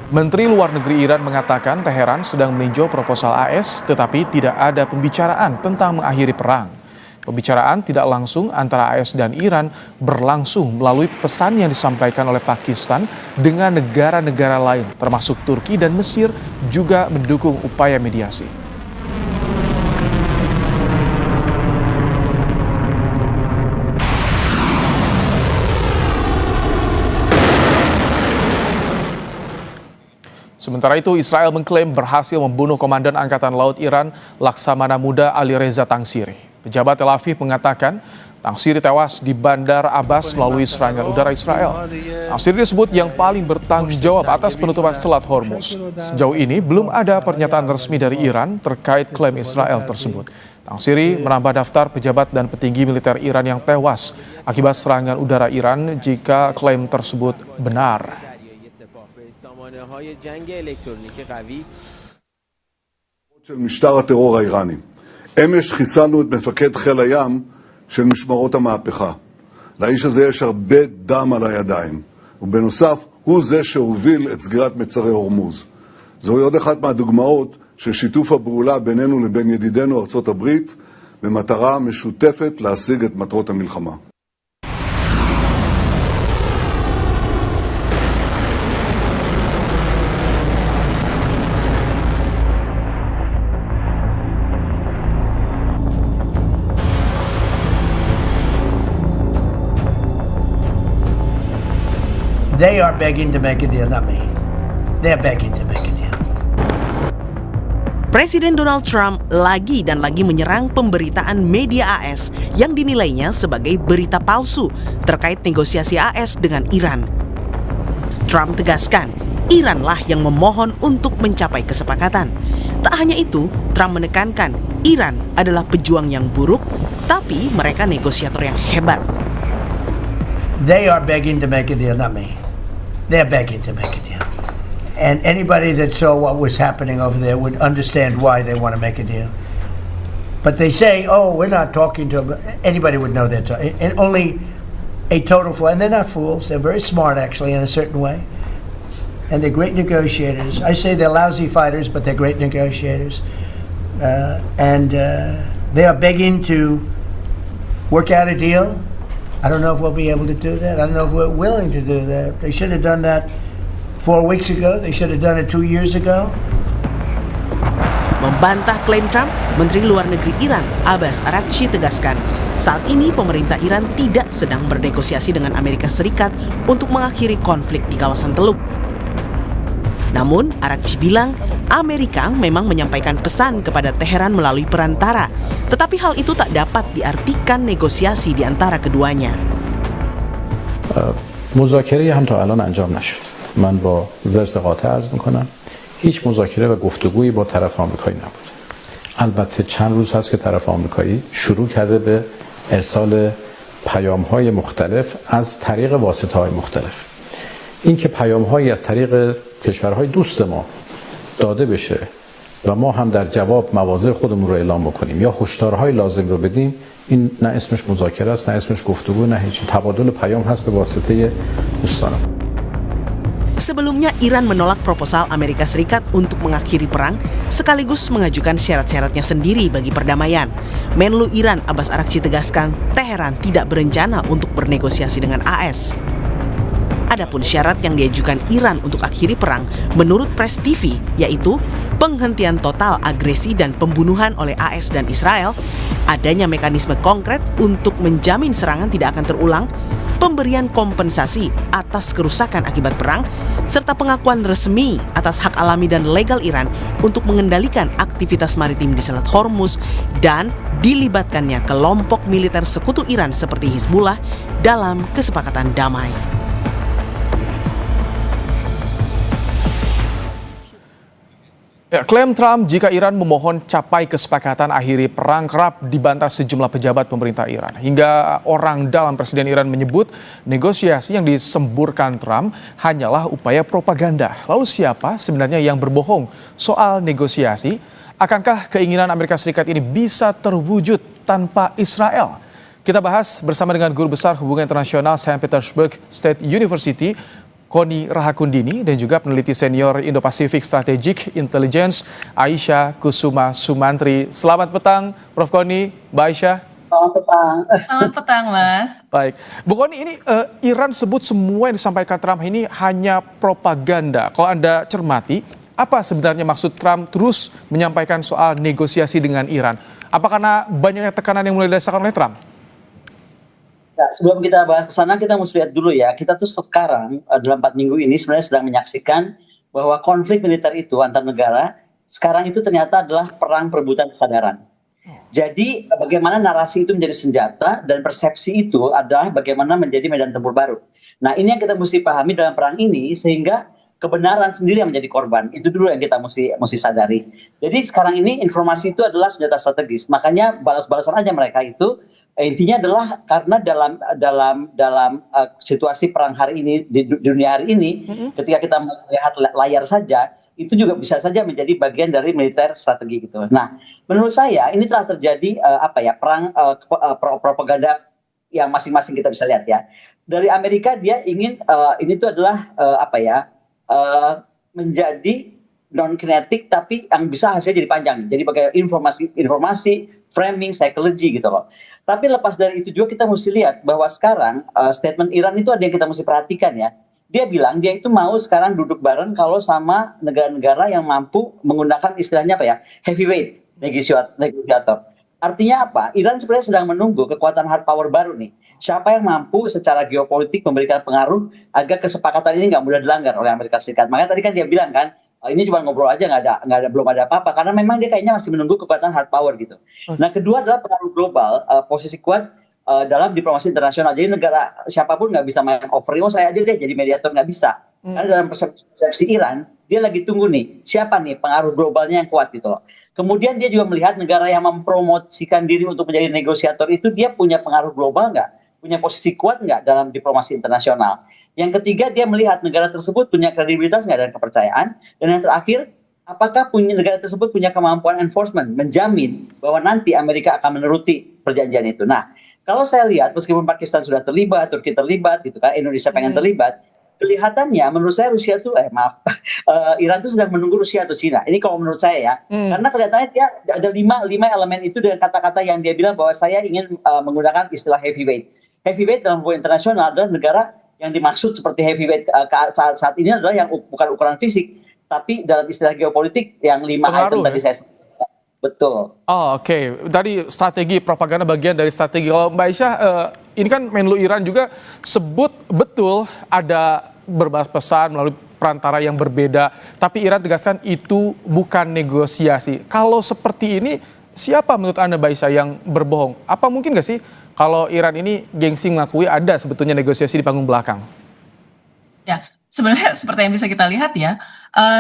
Menteri Luar Negeri Iran mengatakan Teheran sedang meninjau proposal AS tetapi tidak ada pembicaraan tentang mengakhiri perang. Pembicaraan tidak langsung antara AS dan Iran berlangsung melalui pesan yang disampaikan oleh Pakistan dengan negara-negara lain termasuk Turki dan Mesir juga mendukung upaya mediasi. Sementara itu, Israel mengklaim berhasil membunuh Komandan Angkatan Laut Iran Laksamana Muda Ali Reza Tangsiri. Pejabat Tel Aviv mengatakan Tangsiri tewas di Bandar Abbas melalui serangan udara Israel. Tangsiri disebut yang paling bertanggung jawab atas penutupan Selat Hormuz. Sejauh ini belum ada pernyataan resmi dari Iran terkait klaim Israel tersebut. Tangsiri menambah daftar pejabat dan petinggi militer Iran yang tewas akibat serangan udara Iran jika klaim tersebut benar. של משטר הטרור האיראני. אמש חיסלנו את מפקד חיל הים של משמרות המהפכה. לאיש הזה יש הרבה דם על הידיים, ובנוסף הוא זה שהוביל את סגירת מצרי הורמוז. זוהי עוד אחת מהדוגמאות של שיתוף הפעולה בינינו לבין ידידינו ארצות הברית במטרה משותפת להשיג את מטרות המלחמה. They are begging to make a deal, not me. They're begging to make a deal. Presiden Donald Trump lagi dan lagi menyerang pemberitaan media AS yang dinilainya sebagai berita palsu terkait negosiasi AS dengan Iran. Trump tegaskan, Iranlah yang memohon untuk mencapai kesepakatan. Tak hanya itu, Trump menekankan Iran adalah pejuang yang buruk, tapi mereka negosiator yang hebat. They are begging to make a deal, not me. They're begging to make a deal. And anybody that saw what was happening over there would understand why they want to make a deal. But they say, oh, we're not talking to them. Anybody would know that. And only a total fool. And they're not fools. They're very smart, actually, in a certain way. And they're great negotiators. I say they're lousy fighters, but they're great negotiators. They are begging to work out a deal. I don't know if we'll be able to do that. I don't know if we're willing to do that. They should have done that 4 weeks ago. They should have done it 2 years ago. Membantah klaim Trump, Menteri Luar Negeri Iran Abbas Araghchi tegaskan, saat ini pemerintah Iran tidak sedang bernegosiasi dengan Amerika Serikat untuk mengakhiri konflik di kawasan Teluk. Namun, Araghchi bilang Amerika memang menyampaikan pesan kepada Teheran melalui perantara, tetapi hal itu tak dapat diartikan negosiasi di antara keduanya. مذاکره هم تا الان انجام نشد. من با ضرس قاطع عرض میکنم هیچ مذاکره و گفتگویی با طرف آمریکایی نبود. البته چند روز هست که طرف آمریکایی شروع کرده به ارسال پیام‌های مختلف از طریق واسطه‌های مختلف. این که پیام‌هایی از طریق کشورهای دوست ما داده بشه و ما هم در جواب مواضع خودمون رو اعلام بکنیم یا هشدارهای لازم رو بدیم، این نه اسمش مذاکره است، نه اسمش گفتگو، نه هیچ. تبادل پیام هست به واسطه دوستانم. Sebelumnya, Iran menolak proposal Amerika Serikat untuk mengakhiri perang sekaligus mengajukan syarat-syaratnya sendiri bagi perdamaian. Menlu Iran Abbas Araghchi tegaskan Teheran tidak berencana untuk bernegosiasi dengan AS. Adapun syarat yang diajukan Iran untuk akhiri perang menurut Press TV yaitu penghentian total agresi dan pembunuhan oleh AS dan Israel, adanya mekanisme konkret untuk menjamin serangan tidak akan terulang, pemberian kompensasi atas kerusakan akibat perang, serta pengakuan resmi atas hak alami dan legal Iran untuk mengendalikan aktivitas maritim di Selat Hormuz dan dilibatkannya kelompok militer sekutu Iran seperti Hizbullah dalam kesepakatan damai. Klaim Trump jika Iran memohon capai kesepakatan akhiri perang kerap dibantah sejumlah pejabat pemerintah Iran. Hingga orang dalam Presiden Iran menyebut negosiasi yang disemburkan Trump hanyalah upaya propaganda. Lalu siapa sebenarnya yang berbohong soal negosiasi? Akankah keinginan Amerika Serikat ini bisa terwujud tanpa Israel? Kita bahas bersama dengan Guru Besar Hubungan Internasional St. Petersburg State University, Koni Rahakundini, dan juga peneliti senior Indo-Pacific Strategic Intelligence Aisyah Kusuma Sumantri. Selamat petang, Prof. Koni, Mbak Aisyah. Selamat petang. Selamat petang, Mas. Baik, Bu Koni, ini Iran sebut semua yang disampaikan Trump ini hanya propaganda. Kalau Anda cermati, apa sebenarnya maksud Trump terus menyampaikan soal negosiasi dengan Iran? Apa karena banyaknya tekanan yang mulai dirasakan oleh Trump? Nah, sebelum kita bahas ke sana, kita mesti lihat dulu ya. Kita tuh sekarang dalam 4 minggu ini sebenarnya sedang menyaksikan bahwa konflik militer itu antar negara sekarang itu ternyata adalah perang perebutan kesadaran. Jadi bagaimana narasi itu menjadi senjata dan persepsi itu adalah bagaimana menjadi medan tempur baru. Nah, ini yang kita mesti pahami dalam perang ini sehingga kebenaran sendiri yang menjadi korban. Itu dulu yang kita mesti sadari. Jadi sekarang ini informasi itu adalah senjata strategis. Makanya balas-balasan aja mereka itu. Intinya adalah karena dalam situasi perang hari ini di dunia hari ini, ketika kita melihat layar saja, itu juga bisa saja menjadi bagian dari militer strategi gitu. Nah, menurut saya ini telah terjadi perang propaganda yang masing-masing kita bisa lihat ya. Dari Amerika dia ingin ini tuh adalah menjadi non kinetik tapi yang bisa hasilnya jadi panjang. Jadi bagai informasi, framing, psychology gitu loh. Tapi lepas dari itu juga kita mesti lihat bahwa sekarang statement Iran itu ada yang kita mesti perhatikan ya. Dia bilang dia itu mau sekarang duduk bareng kalau sama negara-negara yang mampu menggunakan istilahnya heavyweight negosiator. Artinya apa? Iran sebenarnya sedang menunggu kekuatan hard power baru nih. Siapa yang mampu secara geopolitik memberikan pengaruh agar kesepakatan ini nggak mudah dilanggar oleh Amerika Serikat. Makanya tadi kan dia bilang kan, ini cuma ngobrol aja, belum ada apa-apa karena memang dia kayaknya masih menunggu kekuatan hard power gitu. Nah, kedua adalah pengaruh global, posisi kuat dalam diplomasi internasional. Jadi negara siapapun nggak bisa main offering, saya aja deh jadi mediator, nggak bisa. Karena dalam persepsi Iran, dia lagi tunggu nih siapa nih pengaruh globalnya yang kuat gitu loh. Kemudian dia juga melihat negara yang mempromosikan diri untuk menjadi negosiator itu dia punya pengaruh global nggak? Punya posisi kuat nggak dalam diplomasi internasional. Yang ketiga, dia melihat negara tersebut punya kredibilitas nggak dan kepercayaan. Dan yang terakhir, apakah negara tersebut punya kemampuan enforcement, menjamin bahwa nanti Amerika akan menuruti perjanjian itu. Nah, kalau saya lihat meskipun Pakistan sudah terlibat, Turki terlibat, gitu kan, Indonesia pengen terlibat, kelihatannya menurut saya Rusia tuh Iran tuh sedang menunggu Rusia atau Cina. Ini kalau menurut saya ya, karena kelihatannya dia ada lima elemen itu dengan kata-kata yang dia bilang bahwa saya ingin menggunakan istilah heavyweight. Heavyweight dalam hubungan internasional adalah negara yang dimaksud seperti heavyweight saat ini adalah yang bukan ukuran fisik, tapi dalam istilah geopolitik yang 5 item tadi saya sebutkan. Betul. Oh, oke. Tadi strategi propaganda bagian dari strategi. Kalau Mbak Aisyah, ini kan Menlu Iran juga sebut betul ada berbalas pesan melalui perantara yang berbeda. Tapi Iran tegaskan itu bukan negosiasi. Kalau seperti ini, siapa menurut Anda Mbak Aisyah yang berbohong? Apa mungkin nggak sih kalau Iran ini gengsi mengakui ada sebetulnya negosiasi di panggung belakang? Ya, sebenarnya seperti yang bisa kita lihat ya,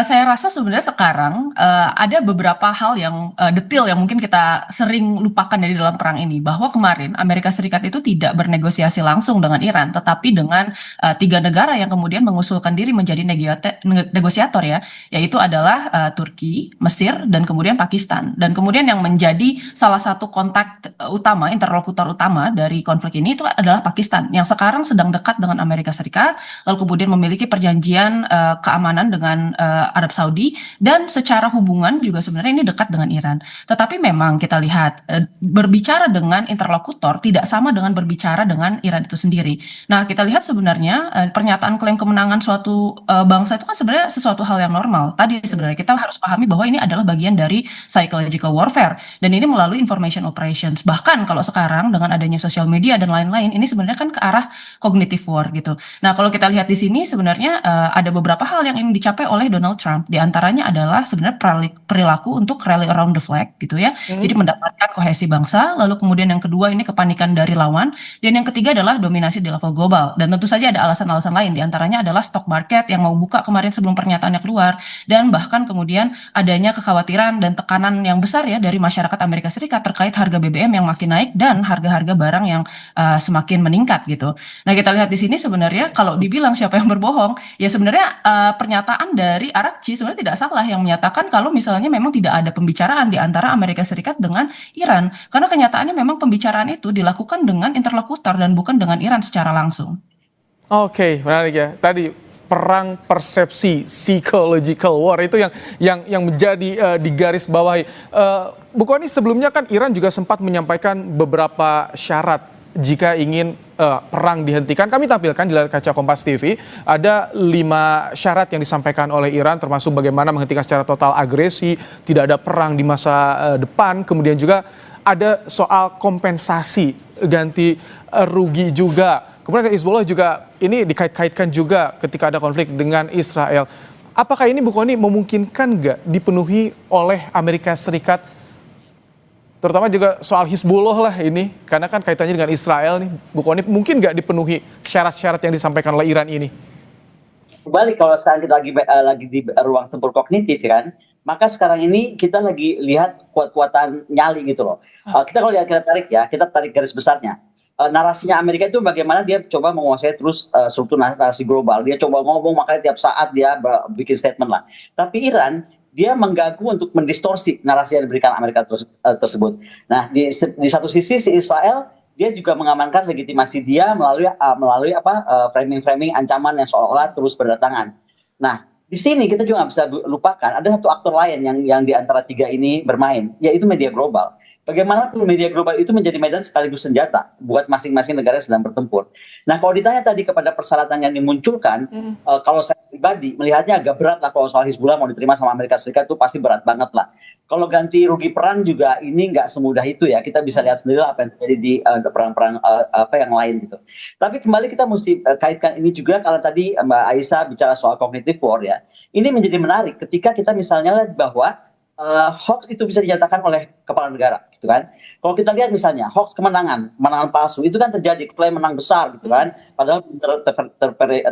saya rasa sebenarnya sekarang ada beberapa hal yang detail yang mungkin kita sering lupakan dari dalam perang ini. Bahwa kemarin Amerika Serikat itu tidak bernegosiasi langsung dengan Iran, tetapi dengan 3 negara yang kemudian mengusulkan diri menjadi negosiator ya, yaitu adalah Turki, Mesir, dan kemudian Pakistan. Dan kemudian yang menjadi salah satu kontak utama, interlokutor utama dari konflik ini itu adalah Pakistan, yang sekarang sedang dekat dengan Amerika Serikat, lalu kemudian memiliki perjanjian keamanan dengan Arab Saudi, dan secara hubungan juga sebenarnya ini dekat dengan Iran. Tetapi memang kita lihat berbicara dengan interlokutor tidak sama dengan berbicara dengan Iran itu sendiri. Nah, kita lihat sebenarnya pernyataan klaim kemenangan suatu bangsa itu kan sebenarnya sesuatu hal yang normal. Tadi sebenarnya kita harus pahami bahwa ini adalah bagian dari psychological warfare, dan ini melalui information operations. Bahkan kalau sekarang dengan adanya sosial media dan lain-lain, ini sebenarnya kan ke arah cognitive war gitu. Nah, kalau kita lihat di sini sebenarnya ada beberapa hal yang ingin dicapai oleh Donald Trump. Di antaranya adalah sebenarnya perilaku untuk rally around the flag gitu ya. Jadi mendapatkan kohesi bangsa, lalu kemudian yang kedua ini kepanikan dari lawan, dan yang ketiga adalah dominasi di level global. Dan tentu saja ada alasan-alasan lain, di antaranya adalah stock market yang mau buka kemarin sebelum pernyataannya keluar, dan bahkan kemudian adanya kekhawatiran dan tekanan yang besar ya dari masyarakat Amerika Serikat terkait harga BBM yang makin naik dan harga-harga barang yang semakin meningkat gitu. Nah, kita lihat di sini sebenarnya kalau dibilang siapa yang berbohong, ya sebenarnya pernyataan dari Arakci sebenarnya tidak salah yang menyatakan kalau misalnya memang tidak ada pembicaraan di antara Amerika Serikat dengan Iran, karena kenyataannya memang pembicaraan itu dilakukan dengan interlokutor dan bukan dengan Iran secara langsung. Oke, menarik ya. Tadi perang persepsi, psychological war itu yang menjadi di garis bawahi. Bu Kony, sebelumnya kan Iran juga sempat menyampaikan beberapa syarat jika ingin perang dihentikan. Kami tampilkan di layar kaca Kompas TV, ada 5 syarat yang disampaikan oleh Iran, termasuk bagaimana menghentikan secara total agresi, tidak ada perang di masa depan, kemudian juga ada soal kompensasi ganti rugi juga. Kemudian Hizbullah juga ini dikait-kaitkan juga ketika ada konflik dengan Israel. Apakah ini Bu Kony memungkinkan nggak dipenuhi oleh Amerika Serikat? Terutama juga soal Hizbullah lah ini, karena kan kaitannya dengan Israel nih, Bu Kony, mungkin nggak dipenuhi syarat-syarat yang disampaikan oleh Iran ini? Kembali kalau sekarang kita lagi di ruang tempur kognitif kan, maka sekarang ini kita lagi lihat kuat-kuatan nyali gitu loh. Kita kalau lihat kita tarik garis besarnya. Narasinya Amerika itu bagaimana dia coba menguasai terus struktur narasi global. Dia coba ngomong, makanya tiap saat dia bikin statement lah. Tapi Iran dia mengganggu untuk mendistorsi narasi yang diberikan Amerika tersebut. Nah, di satu sisi si Israel dia juga mengamankan legitimasi dia melalui framing ancaman yang seolah-olah terus berdatangan. Nah, di sini kita juga nggak bisa lupakan ada satu aktor lain yang di antara 3 ini bermain, yaitu media global. Bagaimana media global itu menjadi medan sekaligus senjata buat masing-masing negara yang sedang bertempur. Nah, kalau ditanya tadi kepada persyaratan yang dimunculkan, kalau saya pribadi melihatnya agak berat lah. Kalau soal Hizbullah mau diterima sama Amerika Serikat itu pasti berat banget lah. Kalau ganti rugi perang juga ini nggak semudah itu ya. Kita bisa lihat sendiri apa yang terjadi di perang-perang yang lain gitu. Tapi kembali kita mesti kaitkan ini juga karena tadi Mbak Aisyah bicara soal cognitive war ya. Ini menjadi menarik ketika kita misalnya lihat bahwa hoax itu bisa dinyatakan oleh kepala negara, gitu kan? Kalau kita lihat misalnya hoax kemenangan palsu itu kan terjadi, klaim menang besar, gitu kan? Padahal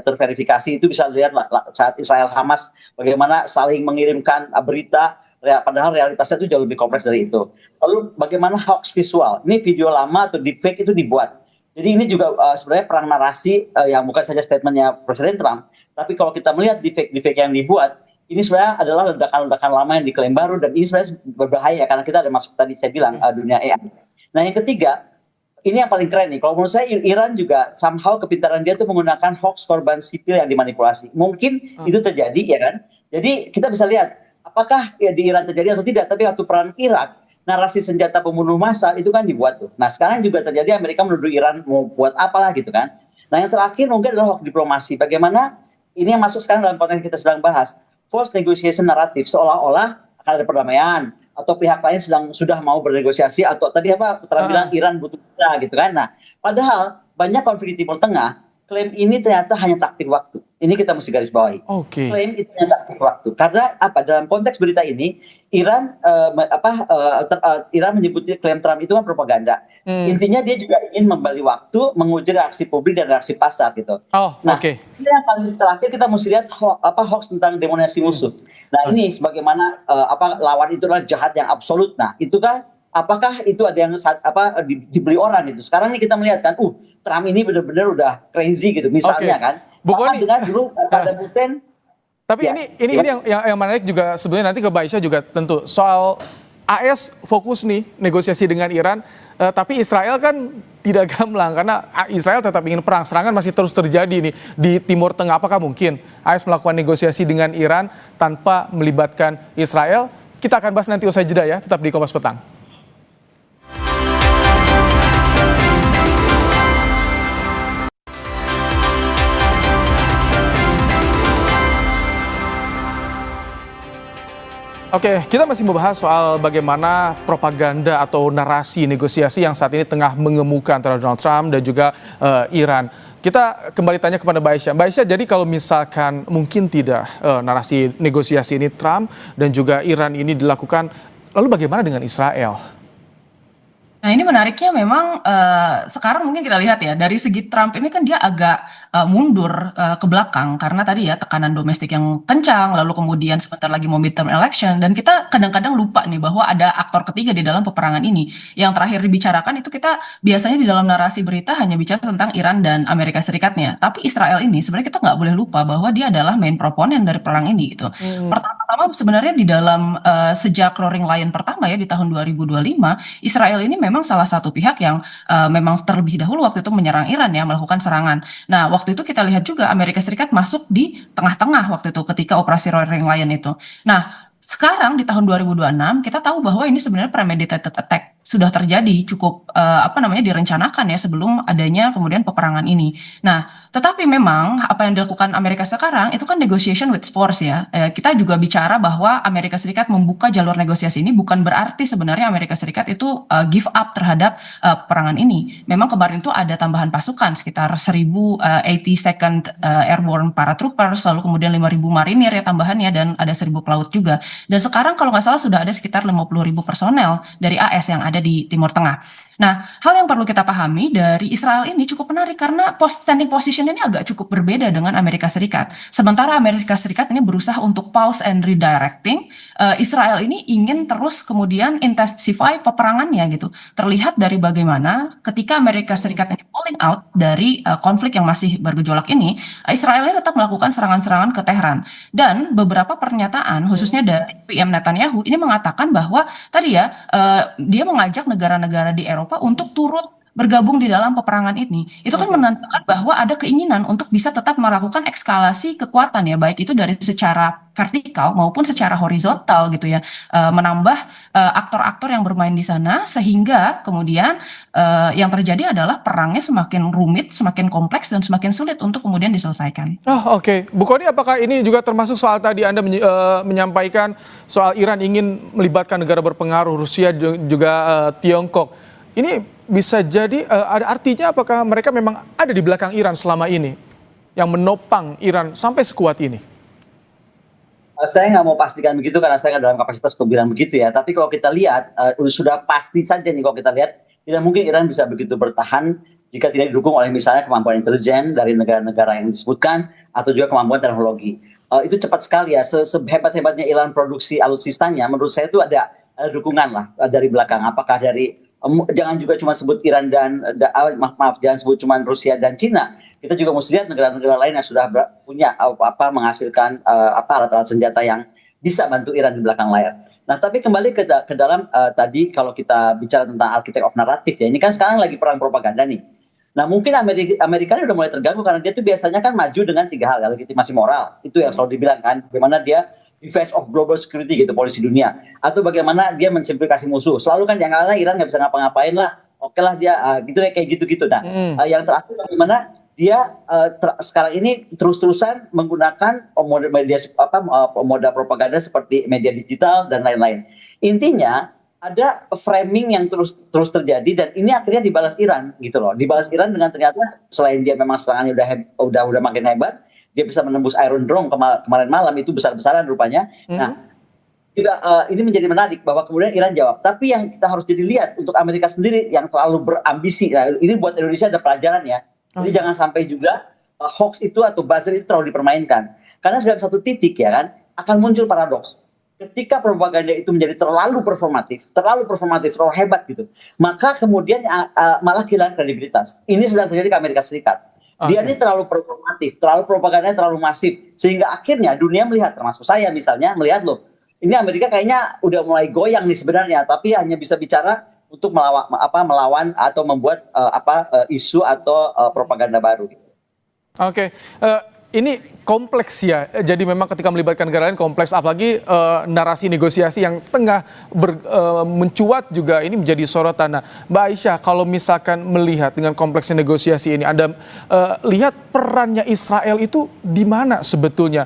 terverifikasi itu bisa dilihat saat Israel Hamas bagaimana saling mengirimkan berita, padahal realitasnya itu jauh lebih kompleks dari itu. Lalu bagaimana hoax visual? Ini video lama atau deepfake itu dibuat. Jadi ini juga sebenarnya perang narasi yang bukan saja statementnya Presiden Trump, tapi kalau kita melihat deepfake yang dibuat, ini sebenarnya adalah ledakan-ledakan lama yang diklaim baru, dan ini sebenarnya berbahaya karena kita ada masuk tadi saya bilang dunia AI. Nah, yang ketiga, ini yang paling keren nih. Kalau menurut saya Iran juga somehow kepintaran dia tuh menggunakan hoax korban sipil yang dimanipulasi. Mungkin itu terjadi ya kan. Jadi kita bisa lihat apakah ya di Iran terjadi atau tidak. Tapi waktu perang Irak, narasi senjata pembunuh massal itu kan dibuat tuh. Nah, sekarang juga terjadi Amerika menuduh Iran mau buat apalah gitu kan. Nah, yang terakhir mungkin adalah hoax diplomasi. Bagaimana ini yang masuk sekarang dalam konteks kita sedang bahas. Forced negotiation naratif seolah-olah akan ada perdamaian, atau pihak lain sudah mau bernegosiasi, atau tadi Trump bilang Iran butuh kita gitu kan. Nah, padahal banyak konflik di Timur Tengah, klaim ini ternyata hanya taktik waktu. Ini kita mesti garis bawahi. Klaim itu hanya taktik waktu. Karena dalam konteks berita ini, Iran Iran menyebut klaim Trump itu kan propaganda. Intinya dia juga ingin membeli waktu, menguji reaksi publik dan reaksi pasar gitu. Ini yang paling terakhir kita mesti lihat hoax tentang demonisasi musuh. Nah, ini sebagaimana lawan itu adalah jahat yang absolut. Nah, itu kan apakah itu ada yang dibeli orang itu. Sekarang ini kita melihat kan, Trump ini benar-benar udah crazy gitu misalnya kan. Bu Kony, dengan dulu Saddam Hussein. Tapi ini yang menarik juga sebenarnya, nanti ke Mbak Aisyah juga tentu soal AS fokus nih negosiasi dengan Iran, tapi Israel kan tidak gamblang karena Israel tetap ingin perang. Serangan masih terus terjadi nih di Timur Tengah. Apakah mungkin AS melakukan negosiasi dengan Iran tanpa melibatkan Israel? Kita akan bahas nanti usai jeda ya, tetap di Kompas Petang. Oke, kita masih membahas soal bagaimana propaganda atau narasi negosiasi yang saat ini tengah mengemuka antara Donald Trump dan juga Iran. Kita kembali tanya kepada Mbak Aisyah. Mbak Aisyah, jadi kalau misalkan mungkin tidak narasi negosiasi ini Trump dan juga Iran ini dilakukan, lalu bagaimana dengan Israel? Nah, ini menariknya memang sekarang mungkin kita lihat ya, dari segi Trump ini kan dia agak mundur ke belakang karena tadi ya tekanan domestik yang kencang, lalu kemudian sebentar lagi mau midterm election, dan kita kadang-kadang lupa nih bahwa ada aktor ketiga di dalam peperangan ini. Yang terakhir dibicarakan itu kita biasanya di dalam narasi berita hanya bicara tentang Iran dan Amerika Serikatnya, tapi Israel ini sebenarnya kita nggak boleh lupa bahwa dia adalah main proponen dari perang ini gitu. Pertama-tama sebenarnya di dalam sejak Roaring Lion pertama ya di tahun 2025, Israel ini memang salah satu pihak yang memang terlebih dahulu waktu itu menyerang Iran ya, melakukan serangan. Nah, waktu itu kita lihat juga Amerika Serikat masuk di tengah-tengah waktu itu ketika operasi Roaring Lion itu. Nah, sekarang di tahun 2026 kita tahu bahwa ini sebenarnya premeditated attack sudah terjadi cukup direncanakan ya sebelum adanya kemudian peperangan ini. Nah, tetapi memang apa yang dilakukan Amerika sekarang itu kan negotiation with force ya. Kita juga bicara bahwa Amerika Serikat membuka jalur negosiasi ini bukan berarti sebenarnya Amerika Serikat itu give up terhadap peperangan ini. Memang kemarin itu ada tambahan pasukan sekitar 82nd Airborne Paratroopers, lalu kemudian 5.000 marinir ya tambahannya, dan ada 1.000 pelaut juga. Dan sekarang kalau nggak salah sudah ada sekitar 50.000 personel dari AS yang ada di Timur Tengah. Nah, hal yang perlu kita pahami dari Israel ini cukup menarik karena standing position ini agak cukup berbeda dengan Amerika Serikat. Sementara Amerika Serikat ini berusaha untuk pause and redirecting, Israel ini ingin terus kemudian intensify peperangannya gitu. Terlihat dari bagaimana ketika Amerika Serikat ini pulling out dari konflik yang masih bergejolak ini, Israel ini tetap melakukan serangan-serangan ke Tehran. Dan beberapa pernyataan khususnya dari PM Netanyahu ini mengatakan bahwa tadi ya dia mengajak negara-negara di Eropa untuk turut bergabung di dalam peperangan ini. Itu kan menandakan bahwa ada keinginan untuk bisa tetap melakukan eskalasi kekuatan ya, baik itu dari secara vertikal maupun secara horizontal gitu ya, menambah aktor-aktor yang bermain di sana sehingga kemudian yang terjadi adalah perangnya semakin rumit, semakin kompleks dan semakin sulit untuk kemudian diselesaikan. Oke. Bu Kony, apakah ini juga termasuk soal tadi Anda menyampaikan soal Iran ingin melibatkan negara berpengaruh, Rusia juga Tiongkok? Ini bisa jadi ada artinya apakah mereka memang ada di belakang Iran selama ini yang menopang Iran sampai sekuat ini? Saya nggak mau pastikan begitu karena saya nggak dalam kapasitas untuk bilang begitu ya. Tapi kalau kita lihat sudah pasti saja nih kalau kita lihat tidak mungkin Iran bisa begitu bertahan jika tidak didukung oleh misalnya kemampuan intelijen dari negara-negara yang disebutkan atau juga kemampuan teknologi. Itu cepat sekali ya. Sehebat-hebatnya Iran produksi alutsistanya, menurut saya itu ada dukungan lah dari belakang. Apakah dari jangan juga cuma sebut Iran dan jangan sebut cuma Rusia dan Cina. Kita juga mesti lihat negara-negara lain yang sudah punya menghasilkan alat-alat senjata yang bisa bantu Iran di belakang layar. Nah, tapi kembali ke dalam tadi kalau kita bicara tentang architect of narrative ya, ini kan sekarang lagi perang propaganda nih. Nah, mungkin Amerika udah mulai terganggu karena dia tuh biasanya kan maju dengan 3 hal, legitimasi moral. Itu yang selalu dibilang kan, bagaimana dia defense of global security gitu, polisi dunia, atau bagaimana dia mensimplifikasi musuh. Selalu kan yang kalah Iran nggak bisa ngapa-ngapain lah, oke lah dia gitu ya, kayak gitu-gitu. Nah, yang terakhir bagaimana dia sekarang ini terus-terusan menggunakan moda propaganda seperti media digital dan lain-lain. Intinya ada framing yang terus terjadi dan ini akhirnya dibalas Iran gitu loh. Dibalas Iran dengan ternyata selain dia memang serangannya udah makin hebat, dia bisa menembus Iron Dome kemarin malam itu besar-besaran rupanya. Nah, juga ini menjadi menarik bahwa kemudian Iran jawab. Tapi yang kita harus jadi lihat untuk Amerika sendiri yang terlalu berambisi. Nah, ini buat Indonesia ada pelajaran ya. Jadi jangan sampai juga hoax itu atau buzzer itu terlalu dipermainkan. Karena dalam satu titik ya kan akan muncul paradoks. Ketika propaganda itu menjadi terlalu performatif, terlalu hebat gitu, maka kemudian malah kehilangan kredibilitas. Ini sedang terjadi ke Amerika Serikat. Dia ini terlalu performatif, terlalu propagandanya terlalu masif, sehingga akhirnya dunia melihat, termasuk saya misalnya melihat loh, ini Amerika kayaknya udah mulai goyang nih sebenarnya, tapi hanya bisa bicara untuk melawan atau membuat isu atau propaganda baru. Oke. Ini kompleks ya, jadi memang ketika melibatkan negara lain kompleks, apalagi narasi negosiasi yang tengah mencuat juga ini menjadi sorotan. Nah, Mbak Aisyah, kalau misalkan melihat dengan kompleksnya negosiasi ini, Anda lihat perannya Israel itu di mana sebetulnya?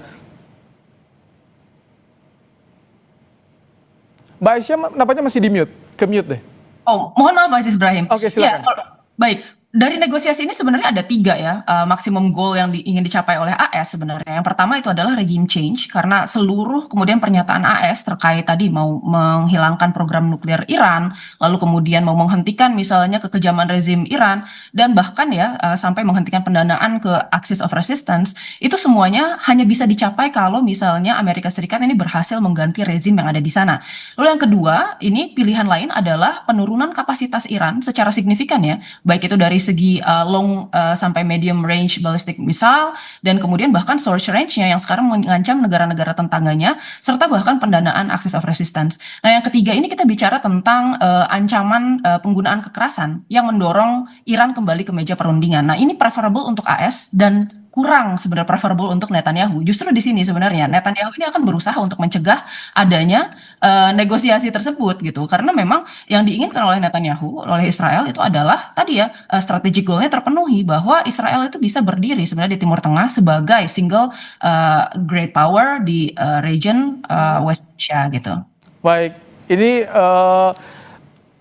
Mbak Aisyah nampaknya masih di mute, ke mute deh. Oh, mohon maaf Aziz Ibrahim. Oke, silakan. Ya, baik. Dari negosiasi ini sebenarnya ada 3 ya maksimum goal yang ingin dicapai oleh AS sebenarnya. Yang pertama itu adalah regime change karena seluruh kemudian pernyataan AS terkait tadi mau menghilangkan program nuklir Iran, lalu kemudian mau menghentikan misalnya kekejaman rezim Iran dan bahkan ya sampai menghentikan pendanaan ke Axis of Resistance, itu semuanya hanya bisa dicapai kalau misalnya Amerika Serikat ini berhasil mengganti rezim yang ada di sana. Lalu yang kedua, ini pilihan lain adalah penurunan kapasitas Iran secara signifikan ya, baik itu dari segi long sampai medium range ballistic missile dan kemudian bahkan short range-nya yang sekarang mengancam negara-negara tetangganya serta bahkan pendanaan Axis of Resistance. Nah, yang ketiga ini kita bicara tentang ancaman penggunaan kekerasan yang mendorong Iran kembali ke meja perundingan. Nah, ini preferable untuk AS dan kurang sebenarnya preferable untuk Netanyahu. Justru di sini sebenarnya Netanyahu ini akan berusaha untuk mencegah adanya negosiasi tersebut gitu. Karena memang yang diinginkan oleh Netanyahu, oleh Israel itu adalah tadi ya strategic goal-nya terpenuhi bahwa Israel itu bisa berdiri sebenarnya di Timur Tengah sebagai single great power di region West Asia gitu. Baik, ini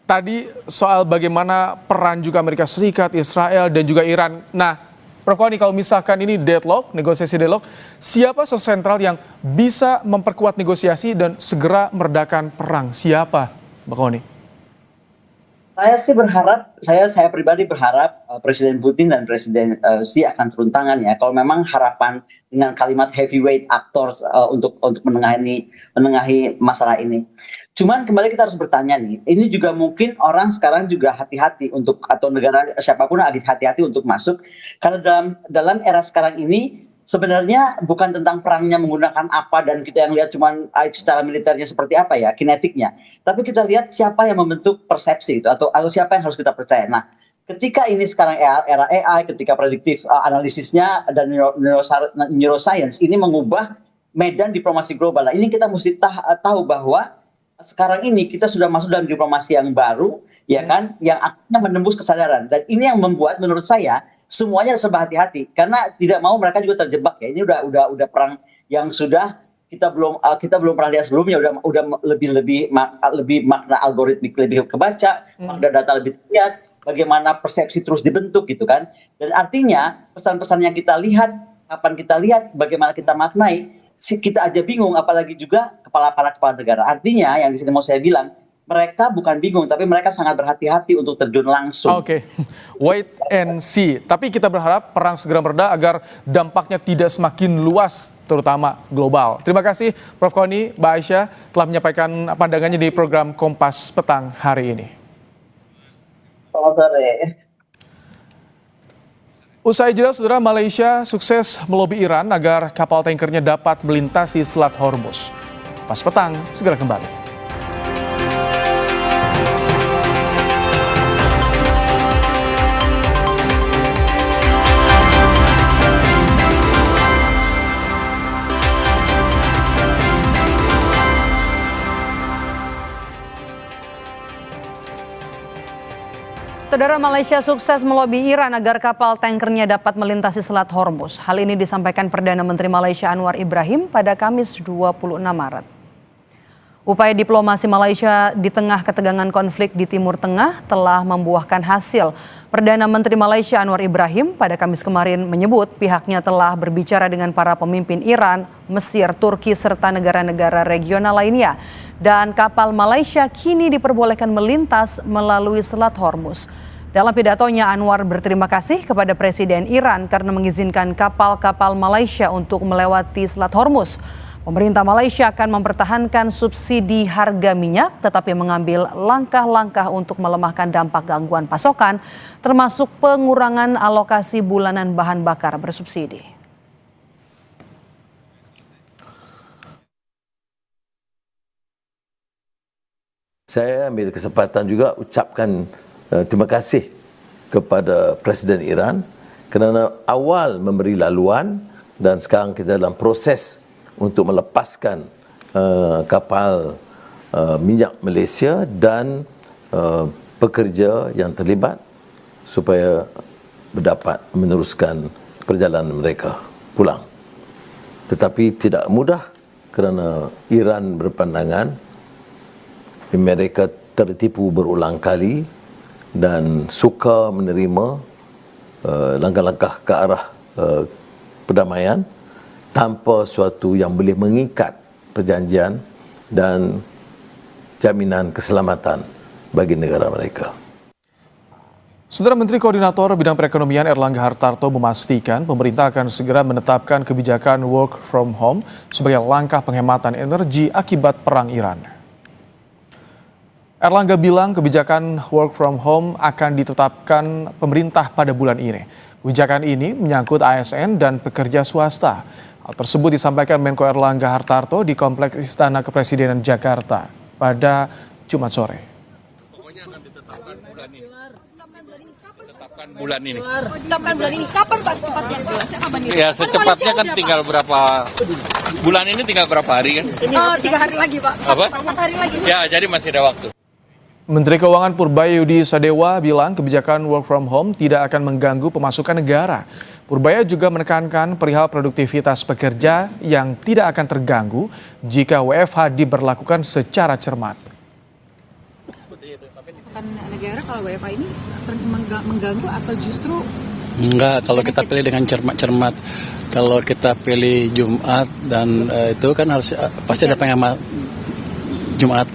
tadi soal bagaimana peran juga Amerika Serikat, Israel dan juga Iran. Nah, Prof. Koni, kalau misalkan ini deadlock, negosiasi deadlock, siapa sosok sentral yang bisa memperkuat negosiasi dan segera meredakan perang? Siapa, Mbak Koni? Saya sih berharap, saya pribadi berharap Presiden Putin dan Presiden Xi akan turun tangan ya. Kalau memang harapan dengan kalimat heavyweight actors untuk menengahi masalah ini. Cuman kembali kita harus bertanya nih, ini juga mungkin orang sekarang juga hati-hati untuk atau negara siapapun agak hati-hati untuk masuk karena dalam era sekarang ini sebenarnya bukan tentang perangnya menggunakan apa dan kita yang lihat cuman secara militernya seperti apa ya kinetiknya, tapi kita lihat siapa yang membentuk persepsi itu atau siapa yang harus kita percaya. Nah, ketika ini sekarang era AI, ketika prediktif analisisnya dan neuroscience ini mengubah medan diplomasi global. Nah, ini kita mesti tahu bahwa sekarang ini kita sudah masuk dalam diplomasi yang baru, ya kan, yang akhirnya menembus kesadaran. Dan ini yang membuat menurut saya semuanya harus berhati-hati karena tidak mau mereka juga terjebak ya. Ini udah perang yang sudah kita belum pernah lihat sebelumnya. Udah lebih makna algoritmik lebih kebaca, makna data lebih terlihat, bagaimana persepsi terus dibentuk gitu kan. Dan artinya pesan-pesan yang kita lihat, kapan kita lihat, bagaimana kita maknai, kita aja bingung, apalagi juga para kepala negara. Artinya yang di sini mau saya bilang, mereka bukan bingung, tapi mereka sangat berhati-hati untuk terjun langsung. Oke, wait and see. Tapi kita berharap perang segera mereda agar dampaknya tidak semakin luas, terutama global. Terima kasih Prof. Koni, Mbak Aisyah telah menyampaikan pandangannya di program Kompas Petang hari ini. Selamat sore. Usai jeda, saudara, Malaysia sukses melobi Iran agar kapal tankernya dapat melintasi Selat Hormuz. Pas Petang segera kembali. Saudara, Malaysia sukses melobi Iran agar kapal tankernya dapat melintasi Selat Hormuz. Hal ini disampaikan Perdana Menteri Malaysia Anwar Ibrahim pada Kamis 26 Maret. Upaya diplomasi Malaysia di tengah ketegangan konflik di Timur Tengah telah membuahkan hasil. Perdana Menteri Malaysia Anwar Ibrahim pada Kamis kemarin menyebut pihaknya telah berbicara dengan para pemimpin Iran, Mesir, Turki, serta negara-negara regional lainnya. Dan kapal Malaysia kini diperbolehkan melintas melalui Selat Hormuz. Dalam pidatonya, Anwar berterima kasih kepada Presiden Iran karena mengizinkan kapal-kapal Malaysia untuk melewati Selat Hormuz. Pemerintah Malaysia akan mempertahankan subsidi harga minyak, tetapi mengambil langkah-langkah untuk melemahkan dampak gangguan pasokan, termasuk pengurangan alokasi bulanan bahan bakar bersubsidi. Saya ambil kesempatan juga ucapkan terima kasih kepada Presiden Iran kerana awal memberi laluan dan sekarang kita dalam proses untuk melepaskan kapal minyak Malaysia dan pekerja yang terlibat supaya dapat meneruskan perjalanan mereka pulang. Tetapi tidak mudah kerana Iran berpandangan mereka tertipu berulang kali dan suka menerima langkah-langkah ke arah perdamaian tanpa suatu yang boleh mengikat perjanjian dan jaminan keselamatan bagi negara mereka. Saudara Menteri Koordinator Bidang Perekonomian Erlangga Hartarto memastikan pemerintah akan segera menetapkan kebijakan work from home sebagai langkah penghematan energi akibat perang Iran. Erlangga bilang kebijakan work from home akan ditetapkan pemerintah pada bulan ini. Kebijakan ini menyangkut ASN dan pekerja swasta. Hal tersebut disampaikan Menko Erlangga Hartarto di Kompleks Istana Kepresidenan Jakarta pada Jumat sore. Pokoknya akan ditetapkan bulan ini. Ditetapkan bulan ini. Ditetapkan bulan ini. Kapan Pak secepatnya? Ya secepatnya kan tinggal berapa bulan ini, tinggal berapa hari kan? 3 hari lagi Pak. Apa? 4 hari lagi. Ya jadi masih ada waktu. Menteri Keuangan Purbaya Yudi Sadewa bilang kebijakan work from home tidak akan mengganggu pemasukan negara. Purbaya juga menekankan perihal produktivitas pekerja yang tidak akan terganggu jika WFH diberlakukan secara cermat. Pemasukan negara kalau WFH ini mengganggu atau justru? Enggak, kalau kita pilih dengan cermat. Kalau kita pilih Jumat dan itu kan harus pasti ada penghemat Jumat.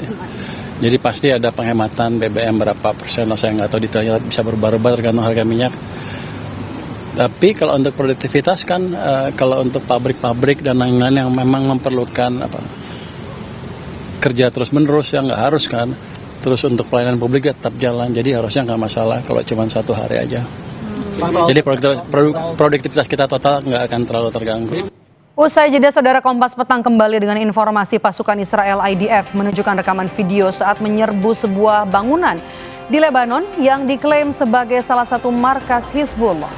Jadi pasti ada penghematan BBM berapa persen, saya nggak tahu detailnya, bisa berubah-ubah tergantung harga minyak. Tapi kalau untuk produktivitas kan, kalau untuk pabrik-pabrik dan lain-lain yang memang memerlukan kerja terus-menerus, yang nggak harus kan. Terus untuk pelayanan publik tetap jalan, jadi harusnya nggak masalah kalau cuma 1 hari aja. Jadi produktivitas kita total nggak akan terlalu terganggu. Usai jeda, Saudara, Kompas Petang kembali dengan informasi pasukan Israel IDF menunjukkan rekaman video saat menyerbu sebuah bangunan di Lebanon yang diklaim sebagai salah satu markas Hizbullah.